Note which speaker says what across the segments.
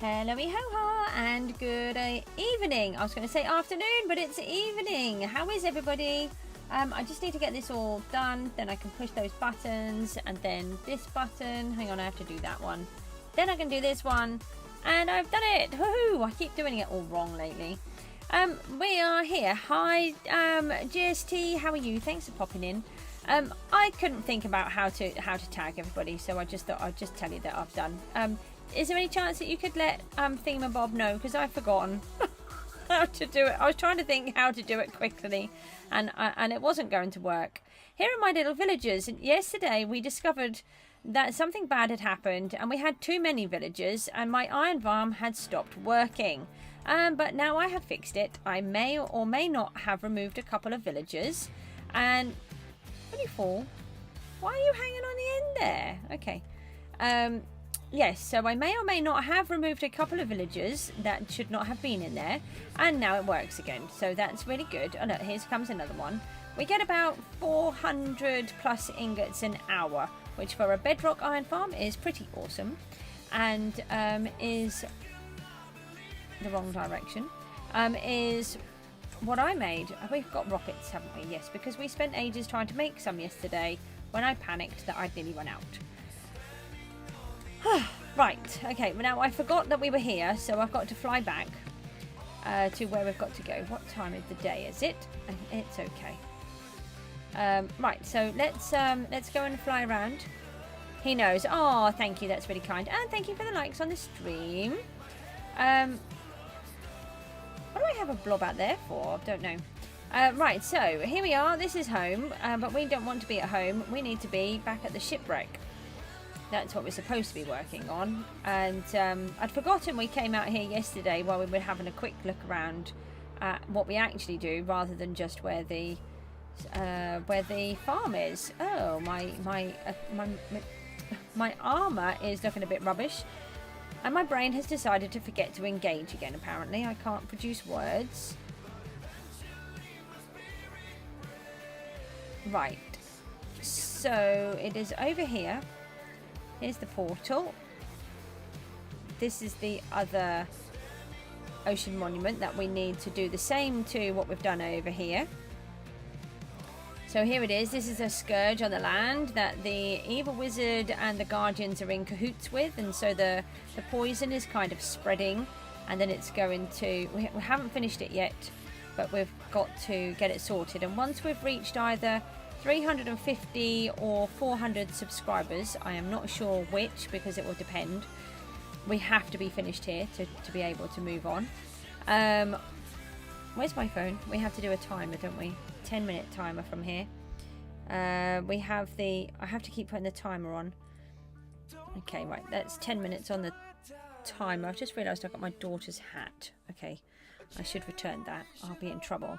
Speaker 1: Hello-y ho-ha and good evening. I was going to say afternoon, but it's evening. How is everybody? I just need to get this all done. Then I can push those buttons and then this button. Hang on, I have to do that one. Then I can do this one. And I've done it. Woohoo! I keep doing it all wrong lately. We are here. Hi, GST. How are you? Thanks for popping in. I couldn't think about how to tag everybody, so I just thought I'd just tell you that I've done. Is there any chance that you could let Thingamabob know? Because I've forgotten how to do it. I was trying to think how to do it quickly, and it wasn't going to work. Here are my little villagers. And yesterday we discovered that something bad had happened, and we had too many villagers, and my iron farm had stopped working. But now I have fixed it. I may or may not have removed a couple of villagers. And when you fall, why are you hanging on the end there? Okay. Yes, so I may or may not have removed a couple of villagers that should not have been in there, and now it works again, so that's really good. Oh look, here comes another one. We get about 400 plus ingots an hour, which for a bedrock iron farm is pretty awesome, and is the wrong direction, is what I made. We've got rockets, haven't we? Yes, because we spent ages trying to make some yesterday when I panicked that I'd nearly run out. Right, okay, well now I forgot that we were here, so I've got to fly back to where we've got to go. What time of the day is it? It's okay. Right, so let's go and fly around. He knows. Oh, thank you, that's really kind. And thank you for the likes on the stream. What do I have a blob out there for? I don't know. Right, so here we are. This is home, but we don't want to be at home. We need to be back at the shipwreck. That's what we're supposed to be working on, and I'd forgotten we came out here yesterday while we were having a quick look around at what we actually do rather than just where the farm is. Oh, my armor is looking a bit rubbish, and my brain has decided to forget to engage again. Apparently, I can't produce words. Right, so it is over here. Here's the portal. This is the other ocean monument that we need to do the same to what we've done over here. So here it is. This is a scourge on the land that the evil wizard and the guardians are in cahoots with, and so the poison is kind of spreading, and then it's going to... We haven't finished it yet, but we've got to get it sorted, and once we've reached either 350 or 400 subscribers, I am not sure which because it will depend, we have to be finished here to be able to move on. Where's my phone? We have to do a timer, don't we? 10-minute timer from here. We have the... I have to keep putting the timer on. Okay, right, that's 10 minutes on the timer. I've just realised I've got my daughter's hat. Okay, I should return that. I'll be in trouble.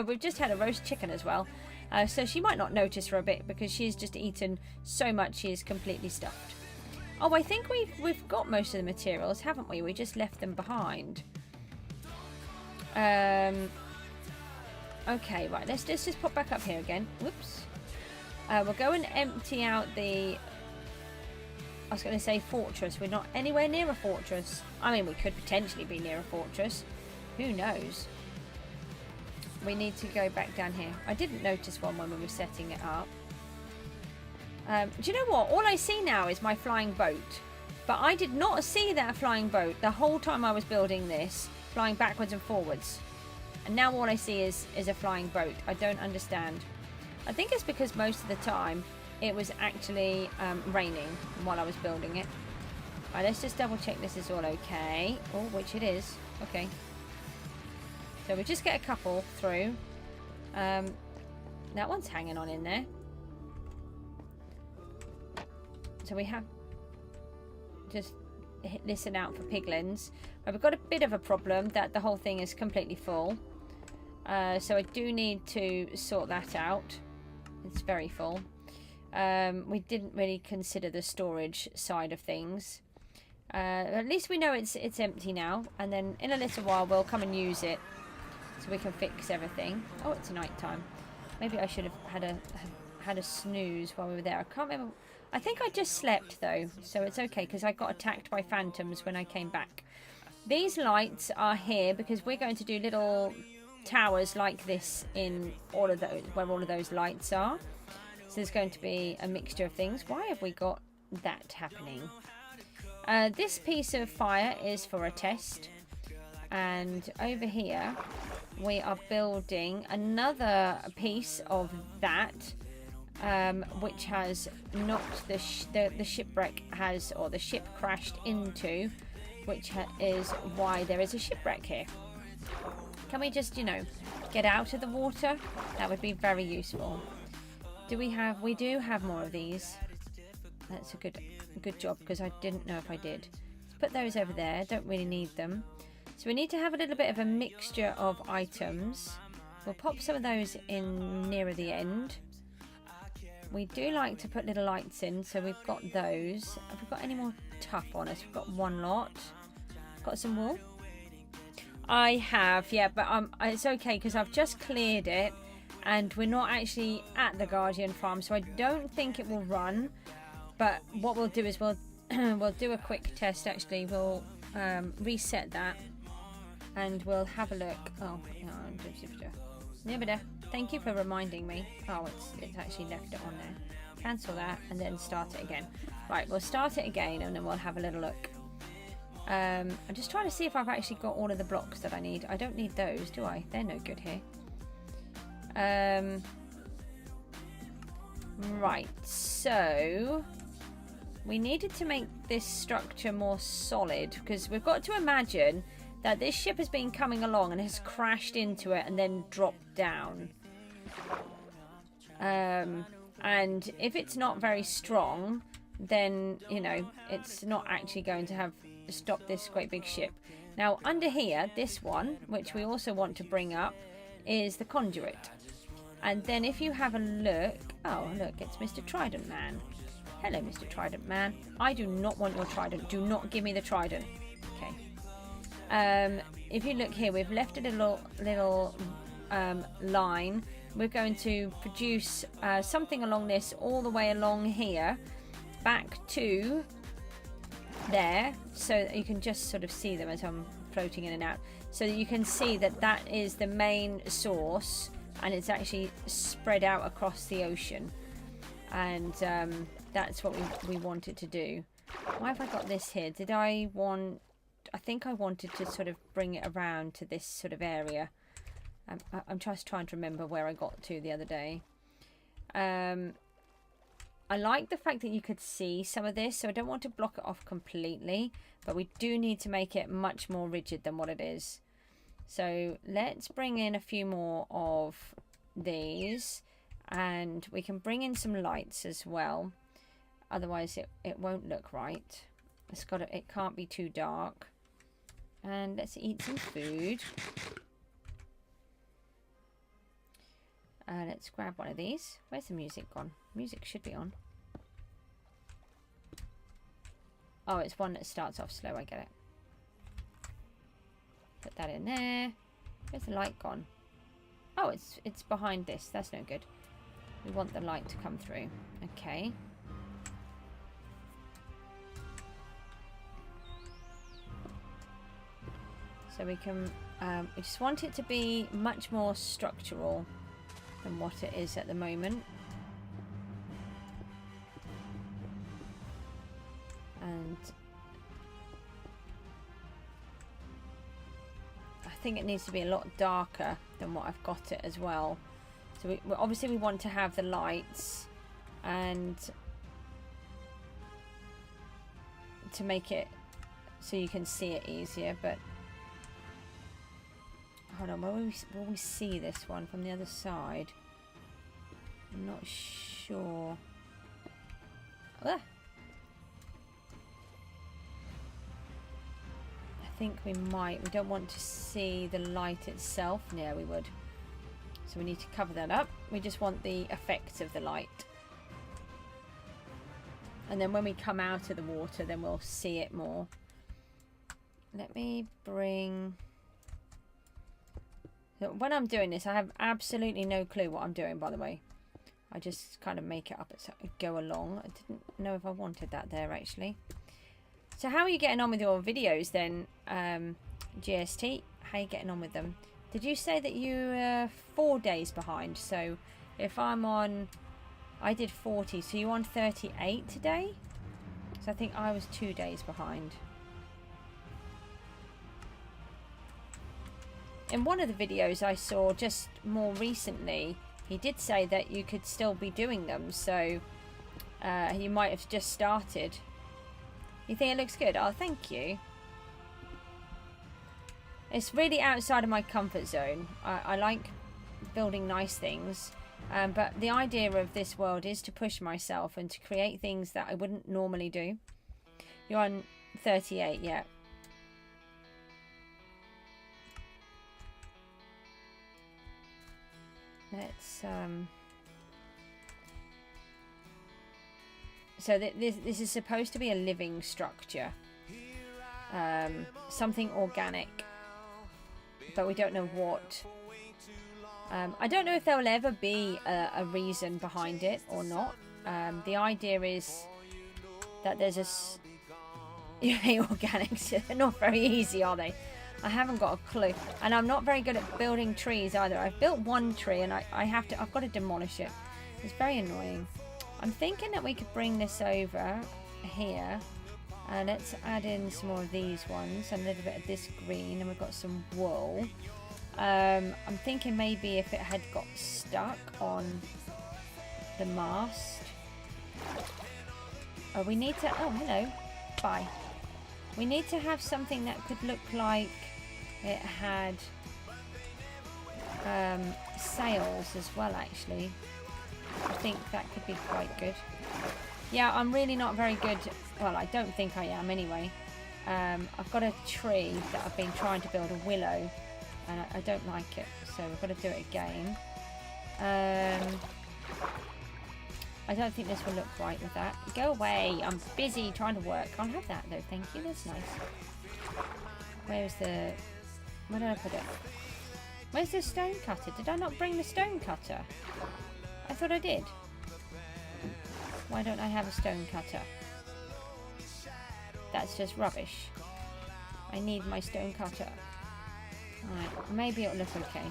Speaker 1: We've just had a roast chicken as well, so she might not notice for a bit because she's just eaten so much she is completely stuffed. Oh, I think we've got most of the materials, haven't we? We just left them behind. Okay, right, let's just pop back up here again. Whoops. We'll go and empty out the I was going to say fortress. We're not anywhere near a fortress. I mean, we could potentially be near a fortress. Who knows? We need to go back down here. I didn't notice one when we were setting it up. Do you know what? All I see now is my flying boat. But I did not see that flying boat the whole time I was building this, flying backwards and forwards. And now all I see is a flying boat. I don't understand. I think it's because most of the time it was actually raining while I was building it. Right, let's just double check this is all okay. Oh, which it is. Okay. So we just get a couple through. That one's hanging on in there. So we have... just listen out for piglins. But we've got a bit of a problem that the whole thing is completely full. So I do need to sort that out. It's very full. We didn't really consider the storage side of things. At least we know it's empty now. And then in a little while we'll come and use it. So we can fix everything. Oh, it's night time. Maybe I should have had a snooze while we were there. I can't remember. I think I just slept though, so it's okay because I got attacked by phantoms when I came back. These lights are here because we're going to do little towers like this in all of those, where all of those lights are. So there's going to be a mixture of things. Why have we got that happening? This piece of fire is for a test. And over here, we are building another piece of that. Which has knocked the shipwreck has, or the ship crashed into, which is why there is a shipwreck here. Can we just, you know, get out of the water? That would be very useful. We do have more of these. That's a good job because I didn't know if I did. Let's put those over there. Don't really need them. So we need to have a little bit of a mixture of items. We'll pop some of those in nearer the end. We do like to put little lights in, so we've got those. Have we got any more tough on us? We've got one lot. Got some wool? I have, yeah, but it's okay because I've just cleared it and we're not actually at the Guardian farm, so I don't think it will run. But what we'll do is we'll do a quick test actually. We'll reset that and we'll have a look. Oh, no, thank you for reminding me. Oh, it's actually left it on there. Cancel that and then start it again. Right, we'll start it again and then we'll have a little look. I'm just trying to see if I've actually got all of the blocks that I need. I don't need those, do I? They're no good here. Right, so we needed to make this structure more solid because we've got to imagine that this ship has been coming along and has crashed into it and then dropped down. And if it's not very strong, then, you know, it's not actually going to have stopped this great big ship. Now, under here, this one, which we also want to bring up, is the conduit. And then if you have a look... Oh, look, it's Mr. Trident Man. Hello, Mr. Trident Man. I do not want your trident. Do not give me the trident. Okay. If you look here, we've left a little line. We're going to produce something along this all the way along here back to there, so that you can just sort of see them as I'm floating in and out, so that you can see that that is the main source and it's actually spread out across the ocean, and that's what we wanted to do. Why have I got this here? I think I wanted to sort of bring it around to this sort of area. I'm just trying to remember where I got to the other day. I like the fact that you could see some of this, so I don't want to block it off completely, but we do need to make it much more rigid than what it is. So let's bring in a few more of these, and we can bring in some lights as well. Otherwise it won't look right. It can't be too dark. And let's eat some food. Let's grab one of these. Where's the music gone? Music should be on. Oh, it's one that starts off slow. I get it. Put that in there. Where's the light gone? Oh, it's behind this. That's no good. We want the light to come through. Okay. So we can, we just want it to be much more structural than what it is at the moment. And I think it needs to be a lot darker than what I've got it as well. So we obviously we want to have the lights and to make it so you can see it easier, but hold on, will we see this one from the other side? I'm not sure. Ah. I think we might. We don't want to see the light itself. Yeah, we would. So we need to cover that up. We just want the effects of the light. And then when we come out of the water, then we'll see it more. Let me bring... When I'm doing this, I have absolutely no clue what I'm doing, by the way. I just kind of make it up as I go along. I didn't know if I wanted that there, actually. So how are you getting on with your videos then, GST? How are you getting on with them? Did you say that you're 4 days behind? So if I'm on... I did 40, so you're on 38 today? So I think I was 2 days behind. In one of the videos I saw just more recently, he did say that you could still be doing them, so you might have just started. You think it looks good? Oh, thank you. It's really outside of my comfort zone. I like building nice things, but the idea of this world is to push myself and to create things that I wouldn't normally do. You're on 38, yeah. Let's so this is supposed to be a living structure, something organic, but we don't know what. I don't know if there will ever be a reason behind it or not. The idea is that there's a organics. They're not very easy, are they? I haven't got a clue, and I'm not very good at building trees either. I've built one tree, and I've got to demolish it. It's very annoying. I'm thinking that we could bring this over here, and let's add in some more of these ones, and a little bit of this green, and we've got some wool. I'm thinking maybe if it had got stuck on the mast. Oh, we need to. Oh, hello. Bye. We need to have something that could look like it had sails as well, actually. I think that could be quite good. Yeah, I'm really not very good. Well, I don't think I am anyway. I've got a tree that I've been trying to build, a willow, and I don't like it, so we've got to do it again. I don't think this will look right with that. Go away. I'm busy trying to work. I'll have that though. Thank you. That's nice. Where's the... Where did I put it? Where's the stone cutter? Did I not bring the stone cutter? I thought I did. Why don't I have a stone cutter? That's just rubbish. I need my stone cutter. Alright. Maybe it'll look okay.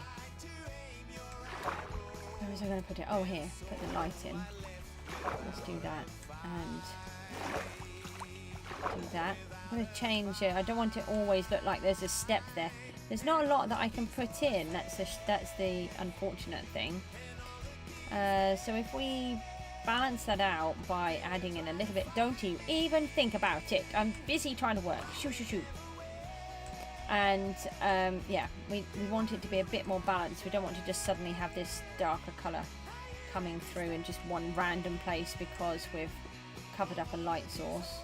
Speaker 1: Where was I going to put it? Oh, here. Put the light in. Let's do that, and do that. I'm going to change it. I don't want it always look like there's a step there. There's not a lot that I can put in. That's the unfortunate thing. So if we balance that out by adding in a little bit, don't you even think about it. I'm busy trying to work. Shoo, shoo, shoo. And yeah, we want it to be a bit more balanced. We don't want to just suddenly have this darker colour coming through in just one random place because we've covered up a light source.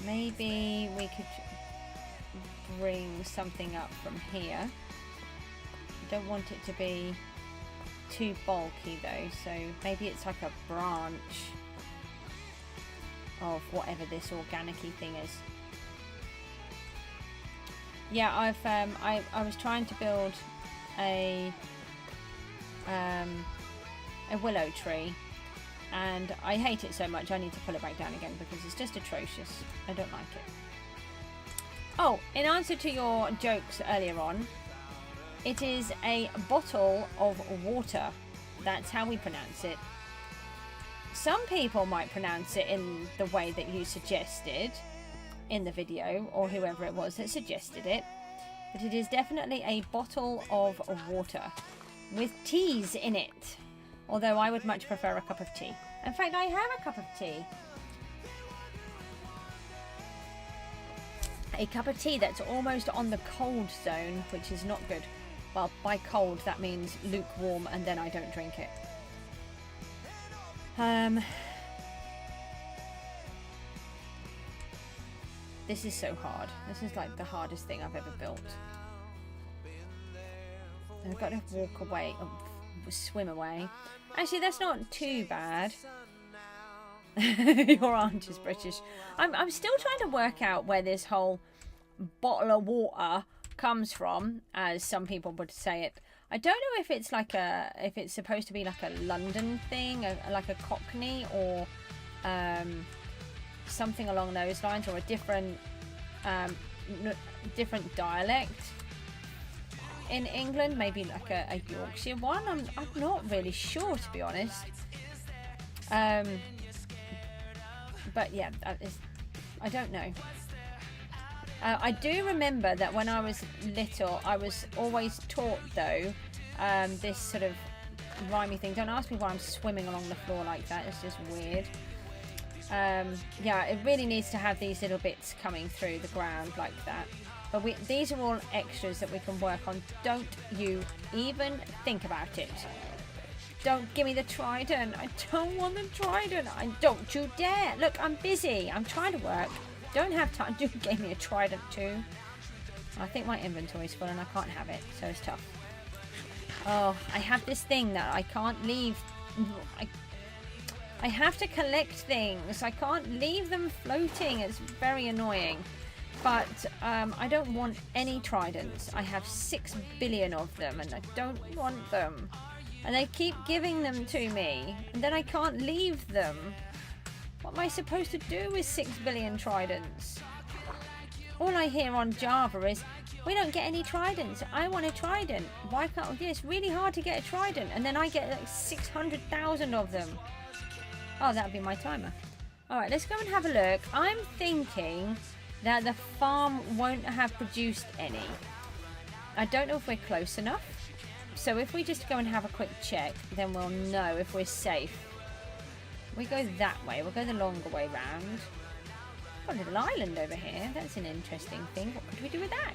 Speaker 1: Maybe we could bring something up from here. I don't want it to be too bulky though, so maybe it's like a branch of whatever this organic-y thing is. Yeah, I was trying to build a willow tree, and I hate it so much I need to pull it back down again because it's just atrocious. I don't like it. Oh, in answer to your jokes earlier on, it is a bottle of water. That's how we pronounce it. Some people might pronounce it in the way that you suggested in the video, or whoever it was that suggested it. But it is definitely a bottle of water with teas in it. Although I would much prefer a cup of tea. In fact, I have a cup of tea. A cup of tea that's almost on the cold zone, which is not good. Well, by cold, that means lukewarm, and then I don't drink it. This is so hard. This is like the hardest thing I've ever built. I've got to walk away, swim away. Actually, that's not too bad. Your aunt is British. I'm still trying to work out where this whole bottle of water comes from, as some people would say it. I don't know if it's like if it's supposed to be like a London thing, like a Cockney, or something along those lines, or a different different dialect in England, maybe like a Yorkshire one. I'm not really sure, to be honest. But yeah, I don't know. I do remember that when I was little, I was always taught, though, this sort of rhymey thing. Don't ask me why I'm swimming along the floor like that. It's just weird. Yeah, it really needs to have these little bits coming through the ground like that. But these are all extras that we can work on. Don't you even think about it. Don't give me the trident. I don't want the trident. Don't you dare. Look, I'm busy. I'm trying to work. Don't have time. You gave me a trident too. I think my inventory's full and I can't have it, so it's tough. Oh, I have this thing that I can't leave. I have to collect things. I can't leave them floating. It's very annoying. But I don't want any tridents. I have 6 billion of them and I don't want them. And they keep giving them to me. And then I can't leave them. What am I supposed to do with 6 billion tridents? All I hear on Java is, we don't get any tridents. I want a trident. Why can't... Yeah, it's really hard to get a trident. And then I get like 600,000 of them. Oh, that'll be my timer. Alright, let's go and have a look. I'm thinking that the farm won't have produced any. I don't know if we're close enough. So if we just go and have a quick check, then we'll know if we're safe. We go that way. We'll go the longer way round. Got a little island over here. That's an interesting thing. What could we do with that?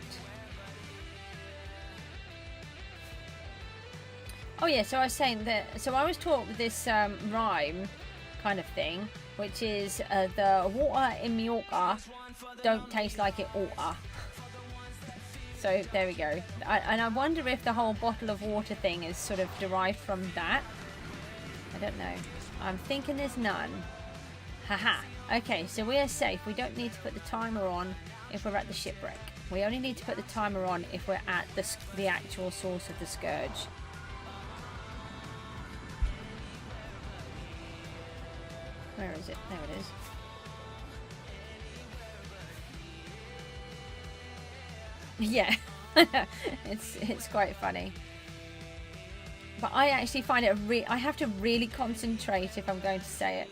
Speaker 1: Oh yeah, so I was saying that... So I was taught this rhyme kind of thing, which is the water in Mallorca don't taste like it oughta. So there we go. And I wonder if the whole bottle of water thing is sort of derived from that. I don't know. I'm thinking there's none. Haha. Okay, so we are safe. We don't need to put the timer on if we're at the shipwreck. We only need to put the timer on if we're at the actual source of the scourge. Where is it? There it is. Yeah, it's quite funny. But I actually find it I have to really concentrate if I'm going to say it.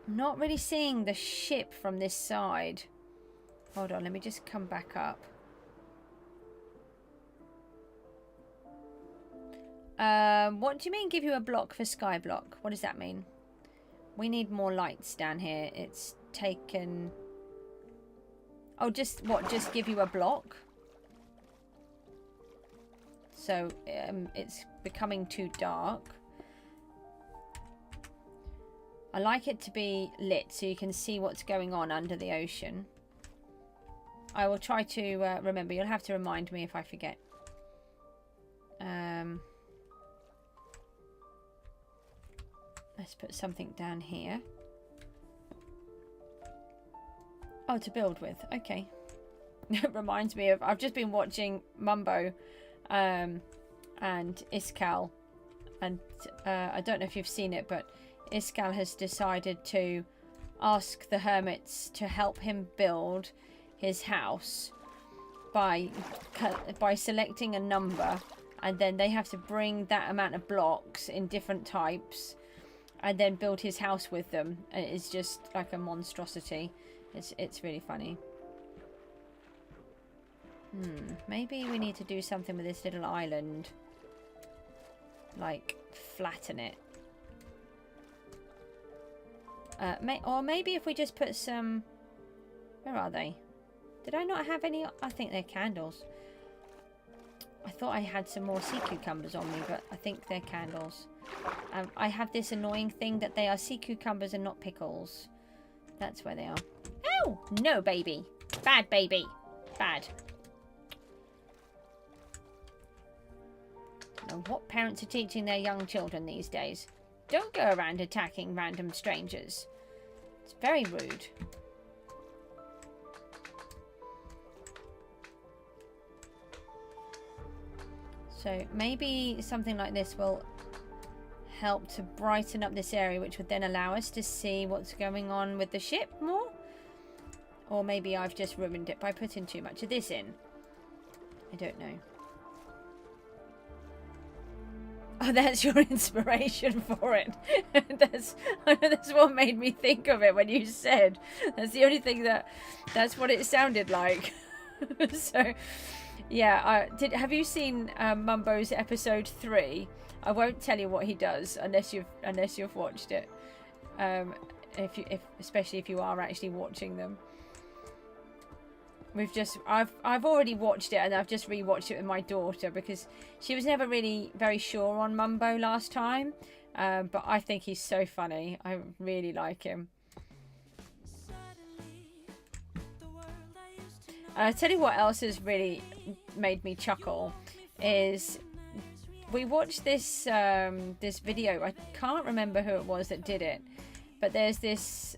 Speaker 1: I'm not really seeing the ship from this side. Hold on, let me just come back up. What do you mean give you a block for SKYBLOCK? What does that mean? We need more lights down here. It's taken... Oh, just give you a block? So, it's becoming too dark. I like it to be lit so you can see what's going on under the ocean. I will try to remember. You'll have to remind me if I forget. Let's put something down here. Oh, to build with. Okay. It reminds me of... I've just been watching Mumbo and Iskal. And I don't know if you've seen it, but Iskal has decided to ask the hermits to help him build his house by selecting a number, and then they have to bring that amount of blocks in different types and then build his house with them. And it's just like a monstrosity. It's really funny. Maybe we need to do something with this little island. Like, flatten it. Or maybe if we just put some... Where are they? Did I not have any? I think they're candles. I thought I had some more sea cucumbers on me, but I think they're candles. I have this annoying thing that they are sea cucumbers and not pickles. That's where they are. Oh! No, baby. Bad baby. Bad. Now, what parents are teaching their young children these days? Don't go around attacking random strangers. It's very rude. So maybe something like this will help to brighten up this area, which would then allow us to see what's going on with the ship more. Or maybe I've just ruined it by putting too much of this in. I don't know. Oh, that's your inspiration for it. That's what made me think of it when you said. That's the only thing that's what it sounded like. So, yeah. Have you seen Mumbo's episode 3? I won't tell you what he does unless you've watched it. Especially if you are actually watching them. I've already watched it, and I've just rewatched it with my daughter because she was never really very sure on Mumbo last time. But I think he's so funny. I really like him. And I'll tell you what else has really made me chuckle is we watched this this video. I can't remember who it was that did it, but there's this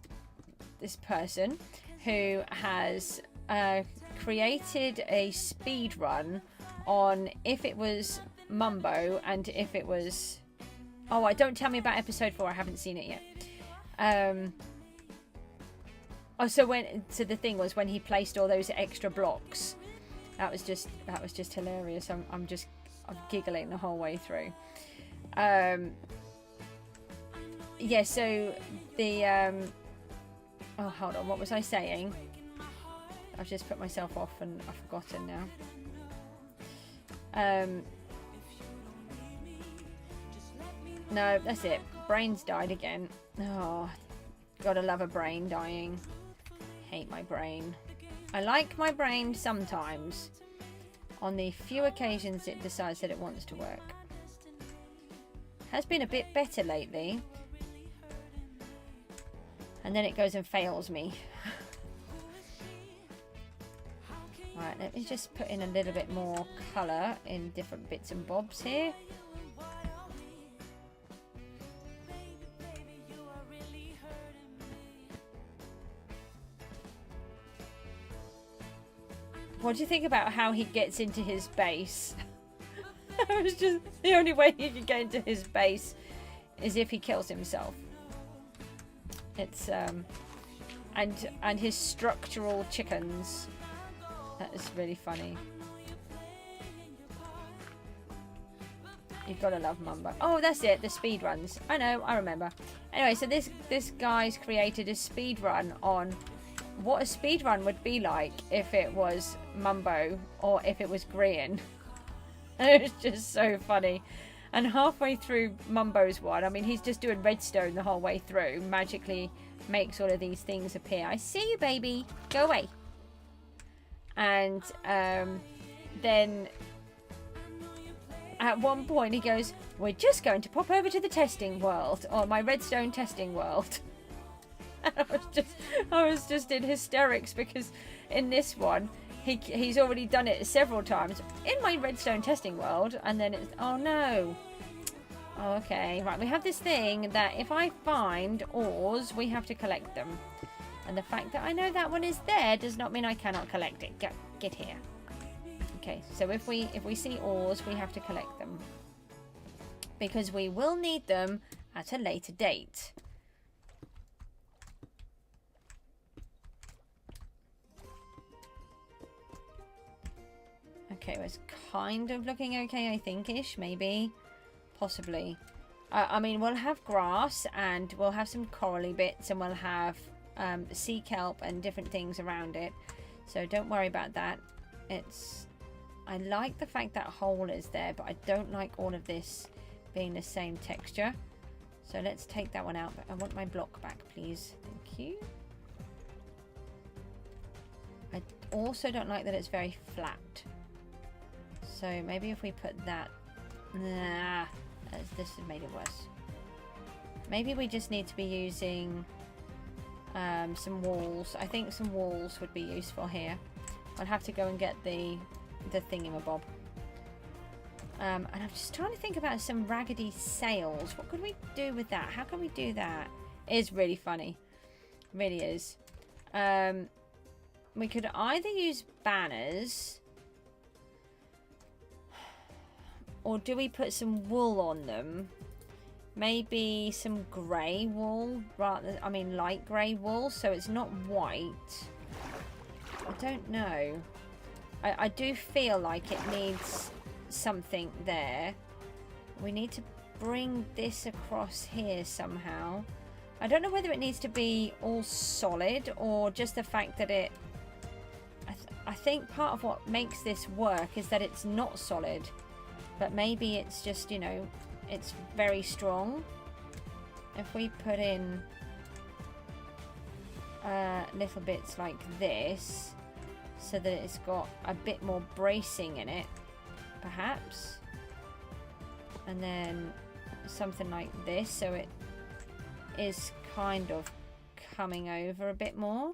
Speaker 1: person who has created a speed run on if it was Mumbo and if it was... Oh, don't tell me about episode 4. I haven't seen it yet. So the thing was when he placed all those extra blocks. That was just hilarious. I'm giggling the whole way through. Yeah. So the oh, hold on. What was I saying? I've just put myself off and I've forgotten now. No, that's it. Brain's died again. Oh, gotta love a brain dying. Hate my brain. I like my brain sometimes. On the few occasions it decides that it wants to work. Has been a bit better lately. And then it goes and fails me. Right, let me just put in a little bit more colour in different bits and bobs here. What do you think about how he gets into his base? It was just the only way he could get into his base is if he kills himself. It's and his structural chickens. That is really funny. You've got to love Mumbo. Oh, that's it. The speed runs. I know. I remember. Anyway, so this guy's created a speed run on what a speed run would be like if it was Mumbo or if it was Grian. And it's just so funny. And halfway through Mumbo's one, I mean, he's just doing redstone the whole way through. Magically makes all of these things appear. I see you, baby. Go away. And then at one point he goes, we're just going to pop over to the testing world, or my redstone testing world. And I was just in hysterics because in this one he's already done it several times in my redstone testing world, and then it's, oh no. Okay, right, we have this thing that if I find ores, we have to collect them. And the fact that I know that one is there does not mean I cannot collect it. Get here. Okay, so if we see ores, we have to collect them. Because we will need them at a later date. Okay, well, it's kind of looking okay, I think-ish, maybe. Possibly. I mean, we'll have grass, and we'll have some corally bits, and we'll have sea kelp and different things around it. So don't worry about that. I like the fact that hole is there, but I don't like all of this being the same texture. So let's take that one out. But I want my block back, please. Thank you. I also don't like that it's very flat. So maybe if we put that... Nah, this has made it worse. Maybe we just need to be using some walls. I think some walls would be useful here. I'll have to go and get the thingamabob. And I'm just trying to think about some raggedy sails. What could we do with that? How can we do that? It is really funny. It really is. We could either use banners, or do we put some wool on them? Maybe some grey wool, I mean light grey wool, so it's not white. I don't know. I do feel like it needs something there. We need to bring this across here somehow. I don't know whether it needs to be all solid or just the fact that it... I think part of what makes this work is that it's not solid. But maybe it's just, you know, it's very strong. If we put in little bits like this, so that it's got a bit more bracing in it, perhaps. And then something like this, so it is kind of coming over a bit more.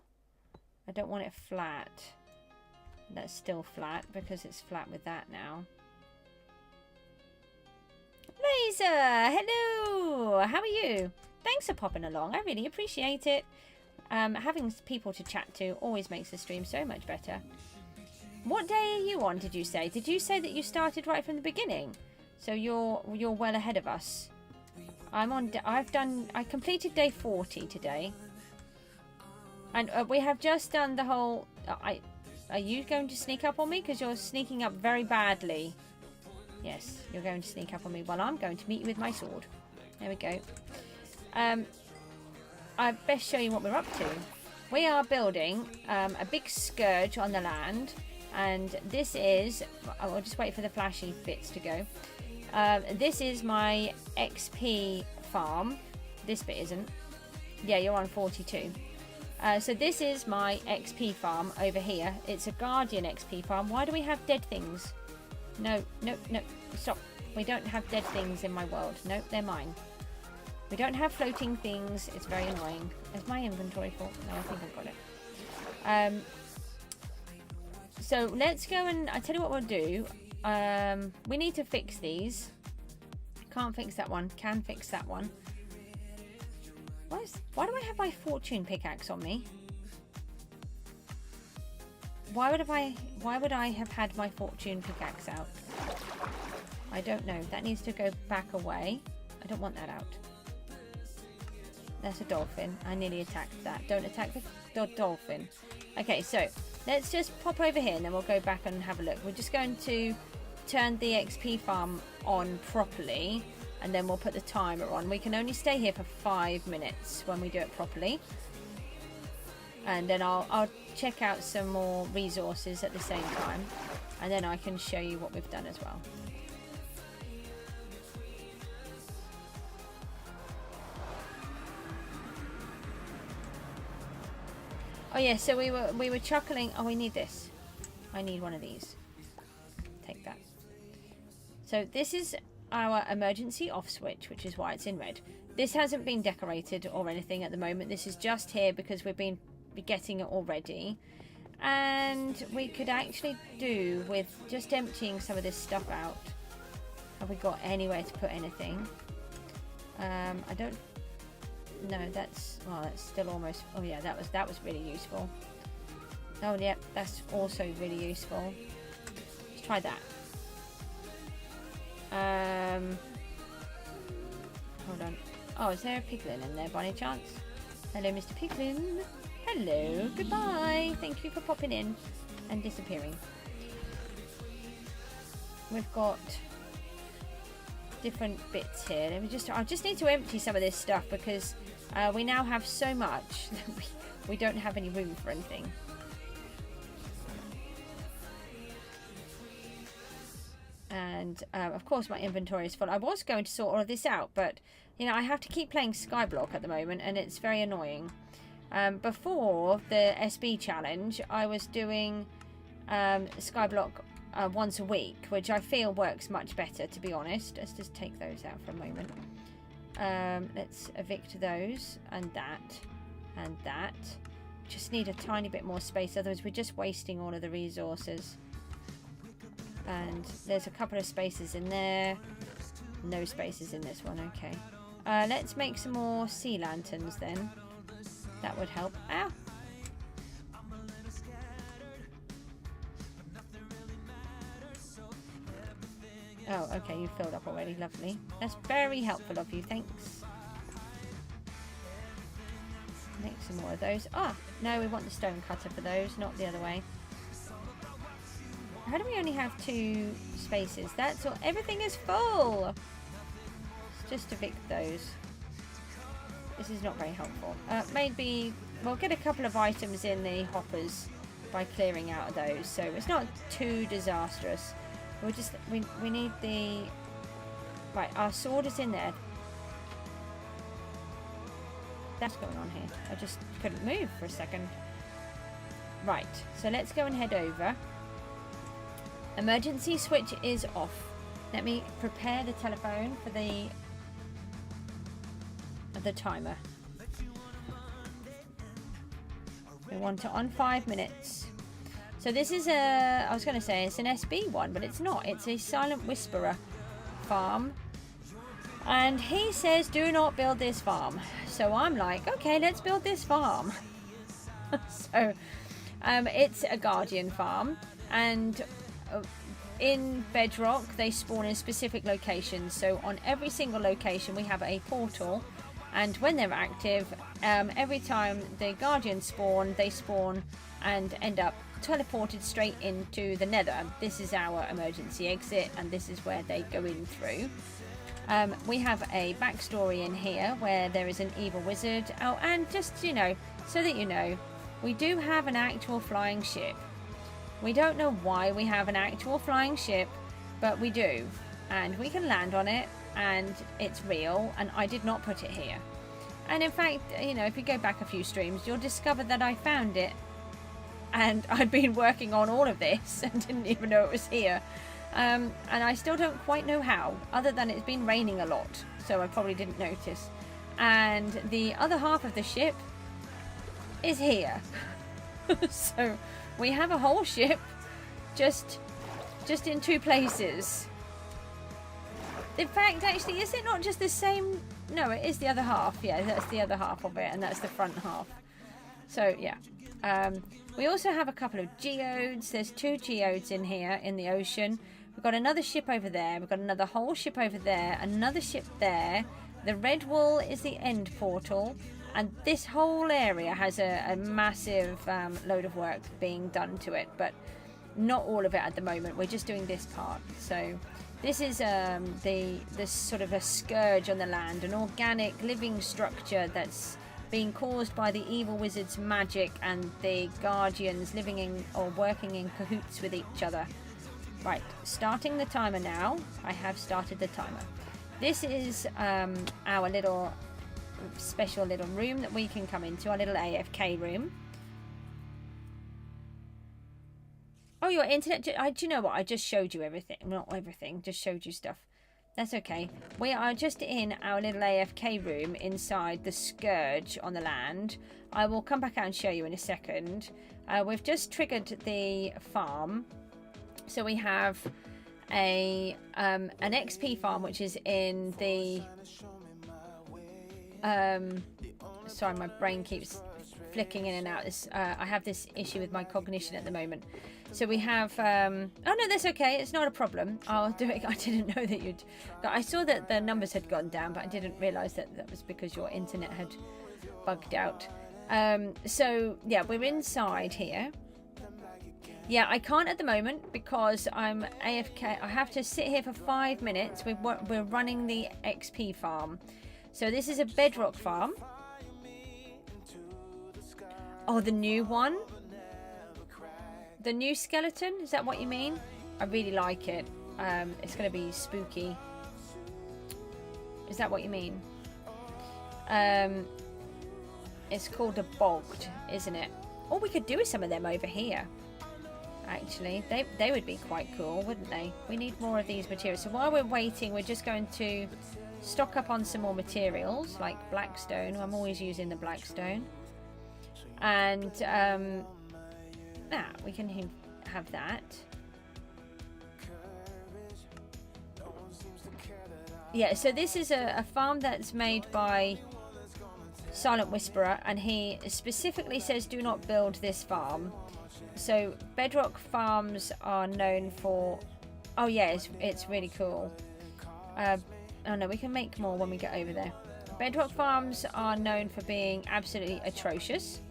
Speaker 1: I don't want it flat. That's still flat because it's flat with that now. Laser, hello, how are you? Thanks for popping along, I really appreciate it. Having people to chat to always makes the stream so much better. What day are you on, did you say? Did you say that you started right from the beginning? So you're well ahead of us. I completed day 40 today. And we have just done the whole... are you going to sneak up on me? Because you're sneaking up very badly. Yes, you're going to sneak up on me. Well, I'm going to meet you with my sword. There we go. I best show you what we're up to. We are building a big scourge on the land. And this is... I'll just wait for the flashy bits to go. This is my XP farm. This bit isn't. Yeah, you're on 42. So this is my XP farm over here. It's a Guardian XP farm. Why do we have dead things? No, no, no. Stop. We don't have dead things in my world. No, they're mine. We don't have floating things. It's very annoying. Is my inventory full? No, I think I've got it. So let's go and... I'll tell you what we'll do. We need to fix these. Can't fix that one. Can fix that one. Why do I have my fortune pickaxe on me? Why would I have had my fortune pickaxe out? I don't know. That needs to go back away. I don't want that out. That's a dolphin. I nearly attacked that. Don't attack the dolphin. Okay, so let's just pop over here and then we'll go back and have a look. We're just going to turn the XP farm on properly and then we'll put the timer on. We can only stay here for 5 minutes when we do it properly. And then I'll check out some more resources at the same time. And then I can show you what we've done as well. Oh yeah, so we were chuckling. Oh, we need this. I need one of these. Take that. So this is our emergency off switch, which is why it's in red. This hasn't been decorated or anything at the moment. This is just here because we've been getting it already. And we could actually do with just emptying some of this stuff out. Have we got anywhere to put anything? I don't... No, that's... Well, that's still almost... Oh yeah, that was really useful. Oh yeah, that's also really useful. Let's try that. Hold on. Oh, is there a piglin in there by any chance? Hello, Mr. Piglin. Hello, goodbye. Thank you for popping in and disappearing. we've got different bits here. Let me I just need to empty some of this stuff because we now have so much that we don't have any room for anything. And of course my inventory is full. I was going to sort all of this out, but you know, I have to keep playing Skyblock at the moment and it's very annoying. Before the SB challenge, I was doing Skyblock once a week, which I feel works much better, to be honest. Let's just take those out for a moment. Let's evict those and that and that. Just need a tiny bit more space, otherwise we're just wasting all of the resources. And there's a couple of spaces in there. No spaces in this one. Okay. Let's make some more sea lanterns then. That would help. Ow! Oh, okay. You filled up already. Lovely. That's very helpful of you. Thanks. Make some more of those. Ah! No, we want the stone cutter for those, not the other way. How do we only have 2 spaces? That's all. Everything is full. Let's just evict those. This is not very helpful. Maybe we'll get a couple of items in the hoppers by clearing out of those. So it's not too disastrous. We need the... Right, our sword is in there. That's going on here. I just couldn't move for a second. Right, so let's go and head over. Emergency switch is off. Let me prepare the telephone for the timer. We want it on 5 minutes. So this is a, I was going to say it's an SB one, but it's not. It's a Silent Whisperer farm. And he says, do not build this farm. So I'm like, okay, let's build this farm. So it's a Guardian farm. And in Bedrock, they spawn in specific locations. So on every single location, we have a portal. And when they're active, every time the Guardians spawn, they spawn and end up teleported straight into the Nether. This is our emergency exit, and this is where they go in through. We have a backstory in here where there is an evil wizard. Oh, and just, you know, so that you know, we do have an actual flying ship. We don't know why we have an actual flying ship, but we do. And we can land on it, and it's real, and I did not put it here. And in fact, you know, if you go back a few streams, you'll discover that I found it, and I'd been working on all of this and didn't even know it was here. And I still don't quite know how, other than it's been raining a lot, so I probably didn't notice. And the other half of the ship is here. So we have a whole ship just in 2 places. In fact, actually, is it not just the same? No, it is the other half. Yeah, that's the other half of it, and that's the front half. So, yeah. We also have a couple of geodes. There's 2 geodes in here in the ocean. We've got another ship over there. We've got another whole ship over there. Another ship there. The red wall is the end portal. And this whole area has a massive load of work being done to it. But not all of it at the moment. We're just doing this part. So this is this sort of a scourge on the land. An organic living structure that's being caused by the evil wizard's magic and the guardians living in or working in cahoots with each other. Right, starting the timer now. I have started the timer. This is our little special little room that we can come into, our little AFK room. Oh, your internet, do you know what? I just showed you everything. Not everything, just showed you stuff. That's okay. We are just in our little AFK room inside the Scourge on the land. I will come back out and show you in a second. We've just triggered the farm. So we have an XP farm, which is in the... sorry, my brain keeps flicking in and out. I have this issue with my cognition at the moment. So we have... oh, no, that's okay. It's not a problem. I'll do it. I didn't know that you'd... I saw that the numbers had gone down, but I didn't realise that that was because your internet had bugged out. So, yeah, we're inside here. Yeah, I can't at the moment because I'm AFK. I have to sit here for 5 minutes. We're running the XP farm. So this is a bedrock farm. Oh, the new one? The new skeleton? Is that what you mean? I really like it. It's going to be spooky. Is that what you mean? It's called a bogged, isn't it? Or we could do with some of them over here. Actually, they would be quite cool, wouldn't they? We need more of these materials. So while we're waiting, we're just going to stock up on some more materials, like blackstone. I'm always using the blackstone. And we can have that. Yeah, so this is a farm that's made by Silent Whisperer, and he specifically says do not build this farm. So bedrock farms are known for... Oh yeah, it's really cool. Oh no, we can make more when we get over there. Bedrock farms are known for being absolutely atrocious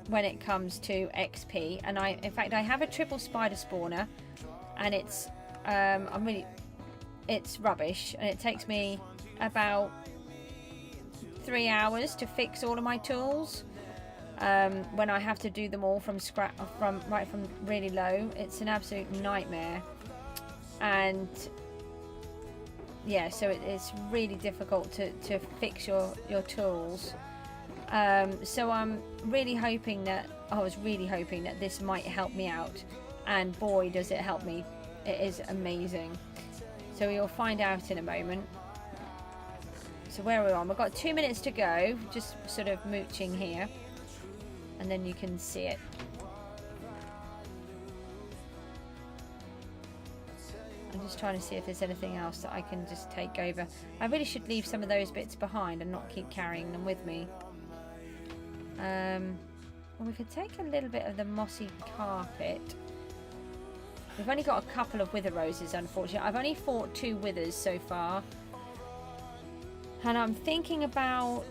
Speaker 1: when it comes to XP. And in fact, I have a triple spider spawner, and it's it's rubbish, and it takes me about 3 hours to fix all of my tools. When I have to do them all from scratch, from really low, it's an absolute nightmare. And yeah, so it's really difficult to fix your tools. So I'm really hoping that I was really hoping that this might help me out, and boy does it help me. It is amazing. So you'll find out in a moment. So where are we on? We've got 2 minutes to go, just sort of mooching here, and then you can see it. I'm just trying to see if there's anything else that I can just take over. I really should leave some of those bits behind and not keep carrying them with me. Well, we could take a little bit of the mossy carpet. We've only got a couple of wither roses, unfortunately. I've only fought 2 withers so far. And I'm thinking about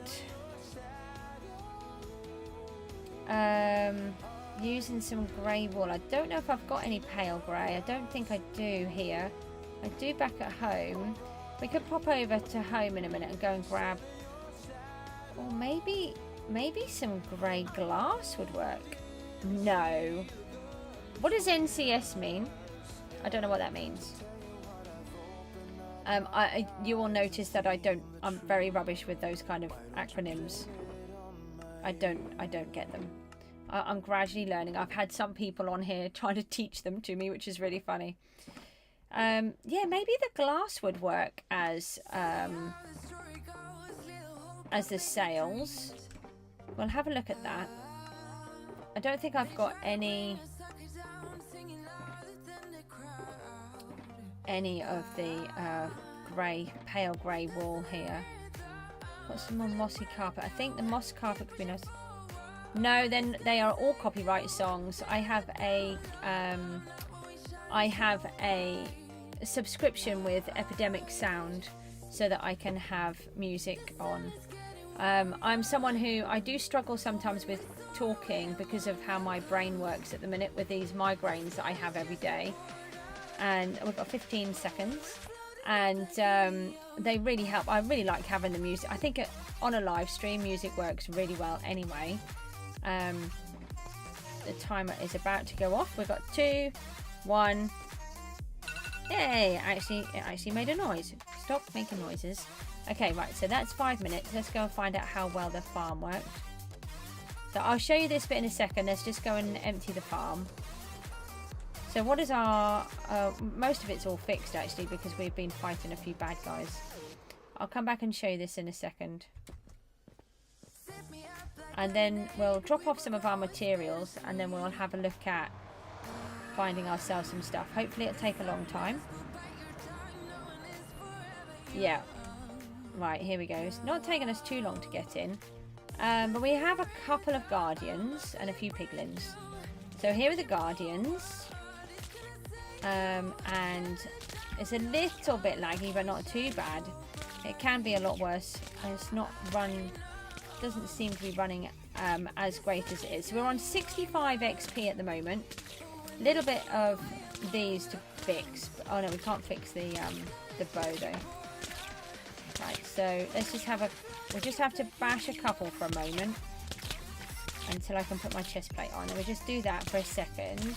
Speaker 1: using some grey wool. I don't know if I've got any pale grey. I don't think I do here. I do back at home. We could pop over to home in a minute and go and grab... Or maybe some grey glass would work. No. What does NCS mean? I don't know what that means. You will notice that I'm very rubbish with those kind of acronyms. I don't get them. I'm gradually learning. I've had some people on here trying to teach them to me, which is really funny. Yeah, maybe the glass would work as the sails. We'll have a look at that. I don't think I've got any of the pale grey wool here. Got some more mossy carpet. I think the moss carpet could be nice. No, then they are all copyright songs. I have a subscription with Epidemic Sound so that I can have music on. I'm someone who I do struggle sometimes with talking because of how my brain works at the minute with these migraines that I have every day. And we've got 15 seconds, and they really help. I really like having the music. I think on a live stream music works really well anyway. The timer is about to go off. We've got 2, 1. Yay! It actually made a noise. Stop making noises. Okay, right, so that's 5 minutes. Let's go and find out how well the farm worked. So I'll show you this bit in a second. Let's just go and empty the farm. So what is our... most of it's all fixed, actually, because we've been fighting a few bad guys. I'll come back and show you this in a second. And then we'll drop off some of our materials, and then we'll have a look at finding ourselves some stuff. Hopefully it'll take a long time. Yeah. Right, here we go. It's not taking us too long to get in. But we have a couple of guardians and a few piglins. So here are the guardians. And it's a little bit laggy, but not too bad. It can be a lot worse. It's not doesn't seem to be running as great as it is. So we're on 65 XP at the moment. little bit of these to fix. Oh no, we can't fix the bow though. Right, so let's just have a, we'll just have to bash a couple for a moment until I can put my chest plate on, and we'll just do that for a second.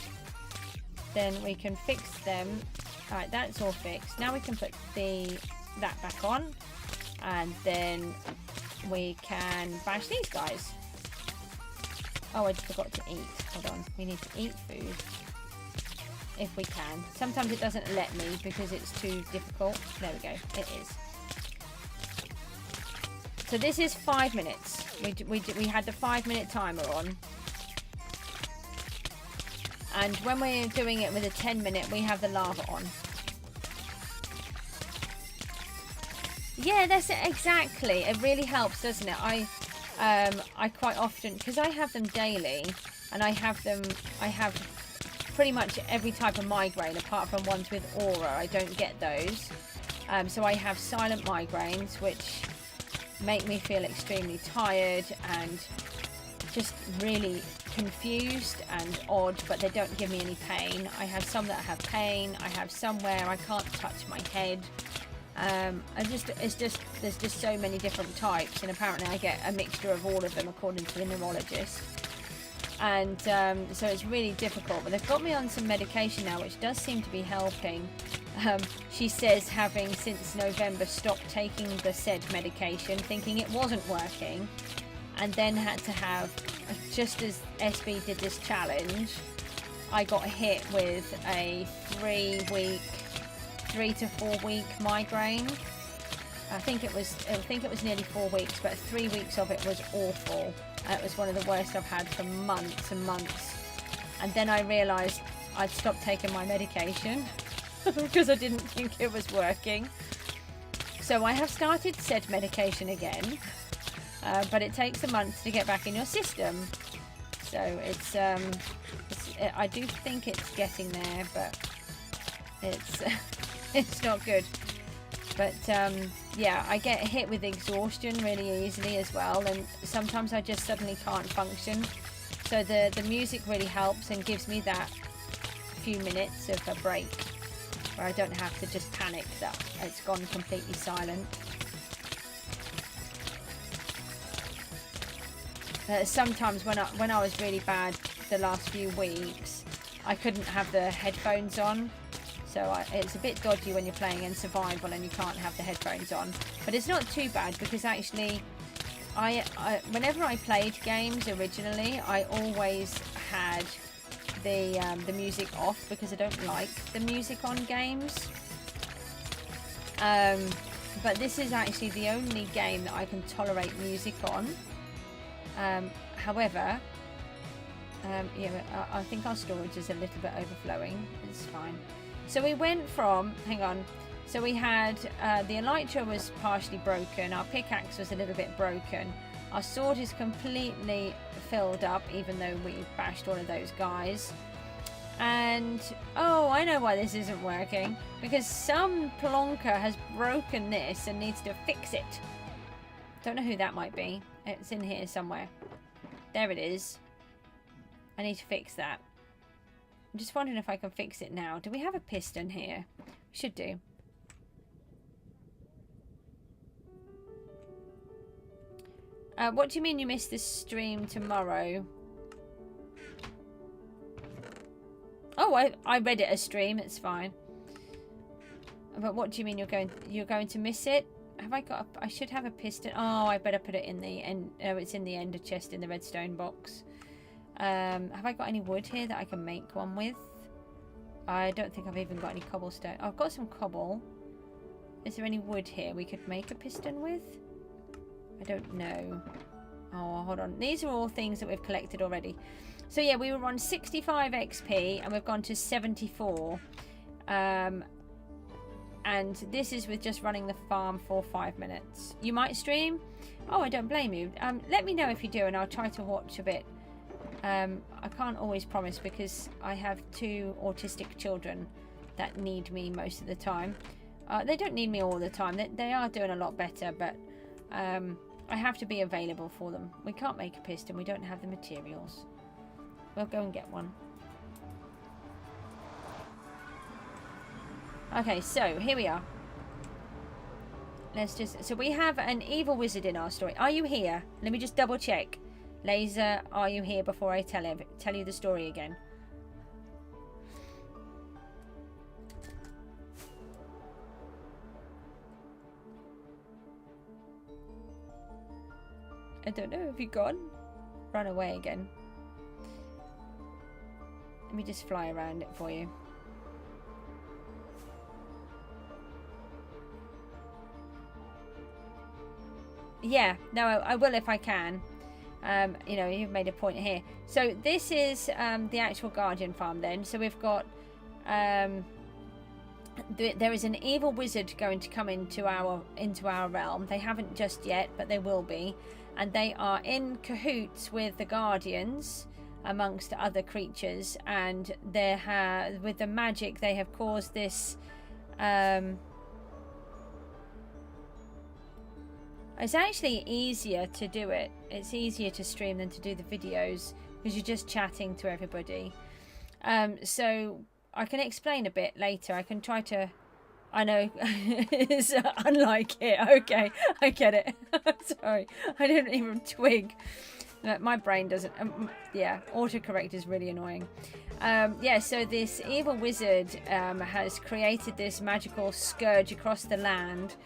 Speaker 1: Then we can fix them. Alright, that's all fixed. Now we can put that back on, and then we can bash these guys. Oh, I just forgot to eat. Hold on, we need to eat food if we can. Sometimes it doesn't let me because it's too difficult. There we go, it is. So this is 5 minutes. We had the 5-minute timer on. And when we're doing it with a 10-minute, we have the lava on. Yeah, that's it, exactly. It really helps, doesn't it? I quite often, because I have them daily, and I have pretty much every type of migraine apart from ones with aura. I don't get those. So I have silent migraines, which make me feel extremely tired and just really confused and odd, but they don't give me any pain. I have some that have pain. I have some where I can't touch my head. There's just so many different types, and apparently I get a mixture of all of them according to the neurologist. And so it's really difficult, but they've got me on some medication now, which does seem to be helping. She says, having since November stopped taking the said medication, thinking it wasn't working, and then had to have, just as SB did this challenge, I got hit with a 3 to 4 week migraine. I think it was nearly 4 weeks, but 3 weeks of it was awful. It was one of the worst I've had for months and months. And then I realised I'd stopped taking my medication because I didn't think it was working. So I have started said medication again, but it takes a month to get back in your system. So it's I do think it's getting there, but it's not good. But yeah, I get hit with exhaustion really easily as well, and sometimes I just suddenly can't function. So the music really helps and gives me that few minutes of a break where I don't have to just panic that it's gone completely silent. Sometimes when I was really bad the last few weeks, I couldn't have the headphones on. So it's a bit dodgy when you're playing in survival and you can't have the headphones on. But it's not too bad, because actually, whenever I played games originally, I always had the music off because I don't like the music on games. But this is actually the only game that I can tolerate music on. However, yeah, I think our storage is a little bit overflowing. It's fine. So we went from, hang on, so we had, the elytra was partially broken, our pickaxe was a little bit broken, our sword is completely filled up, even though we bashed all of those guys. And, oh, I know why this isn't working, because some plonker has broken this and needs to fix it. Don't know who that might be. It's in here somewhere. There it is. I need to fix that. I'm just wondering if I can fix it now. Do we have a piston here? We should do. What do you mean you missed the stream tomorrow? Oh, I read it as stream. It's fine. But what do you mean you're going to miss it? Have I got? I should have a piston. Oh, I better put it in the end. Oh, it's in the ender chest in the redstone box. Have I got any wood here that I can make one with? I don't think I've even got any cobblestone. I've got some cobble. Is there any wood here we could make a piston with? I don't know. Oh, hold on. These are all things that we've collected already. So yeah, we were on 65 XP and we've gone to 74. And this is with just running the farm for 5 minutes. You might stream? Oh, I don't blame you. Let me know if you do and I'll try to watch a bit. I can't always promise because I have 2 autistic children that need me most of the time. They don't need me all the time. They are doing a lot better, but I have to be available for them. We can't make a piston. We don't have the materials. We'll go and get one. Okay, so here we are. Let's just... So we have an evil wizard in our story. Are you here? Let me just double check. Laser, are you here before I tell you the story again? I don't know. Have you gone? Run away again. Let me just fly around it for you. Yeah, no, I will if I can. You know, you've made a point here. So this is the actual Guardian farm then. So we've got... there is an evil wizard going to come into our realm. They haven't just yet, but they will be. And they are in cahoots with the Guardians, amongst other creatures. And with the magic, they have caused this... It's actually easier to do it. It's easier to stream than to do the videos because you're just chatting to everybody. So I can explain a bit later. I can try to... I know it's unlike it. Okay, I get it. Sorry, I didn't even twig. My brain doesn't... yeah, autocorrect is really annoying. Yeah, so this evil wizard has created this magical scourge across the land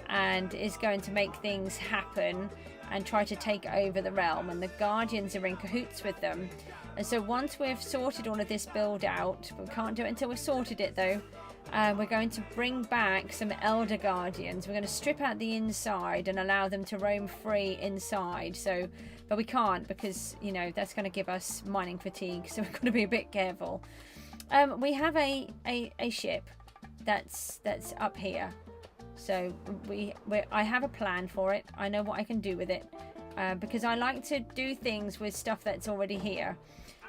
Speaker 1: and is going to make things happen and try to take over the realm, and the Guardians are in cahoots with them. And so once we've sorted all of this build out, we can't do it until we've sorted it though, we're going to bring back some Elder Guardians. We're going to strip out the inside and allow them to roam free inside. So, but we can't because, you know, that's going to give us mining fatigue, so we've got to be a bit careful. We have a ship that's up here. So I have a plan for it. I know what I can do with it because I like to do things with stuff that's already here.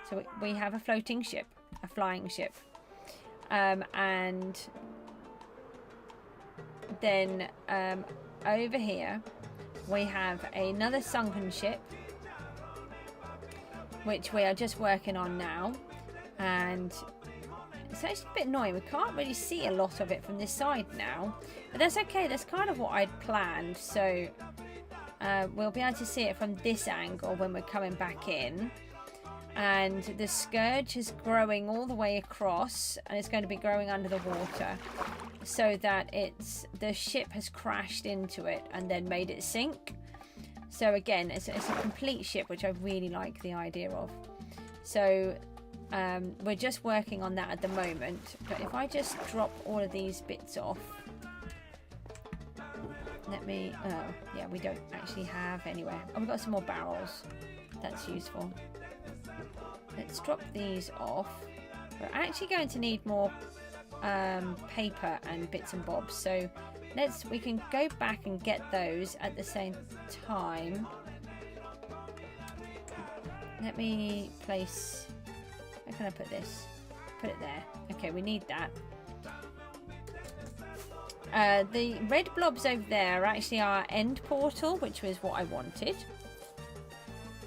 Speaker 1: So we have a floating ship, a flying ship, and then over here we have another sunken ship, which we are just working on now, and it's actually a bit annoying. We can't really see a lot of it from this side now. But that's okay. That's kind of what I'd planned. So we'll be able to see it from this angle when we're coming back in. And the scourge is growing all the way across. And it's going to be growing under the water. So that the ship has crashed into it and then made it sink. So again, it's a complete ship, which I really like the idea of. So... we're just working on that at the moment, but if I just drop all of these bits off, oh yeah, we don't actually have anywhere. Oh, we've got some more barrels. That's useful. Let's drop these off. We're actually going to need more paper and bits and bobs, so we can go back and get those at the same time. Let me place... Where can I put this? Put it there. Okay, we need that. The red blobs over there are actually our end portal, which was what I wanted.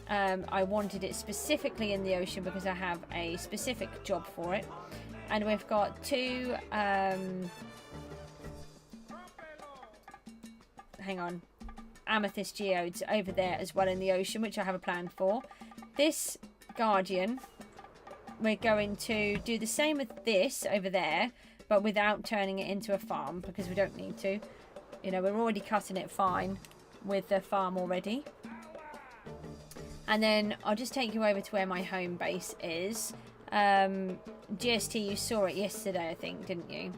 Speaker 1: I wanted it specifically in the ocean because I have a specific job for it. And we've got two... hang on. Amethyst geodes over there as well in the ocean, which I have a plan for. This Guardian... we're going to do the same with this over there, but without turning it into a farm, because we don't need to. You know, we're already cutting it fine with the farm already. And then I'll just take you over to where my home base is. GST, you saw it yesterday, I think, didn't you?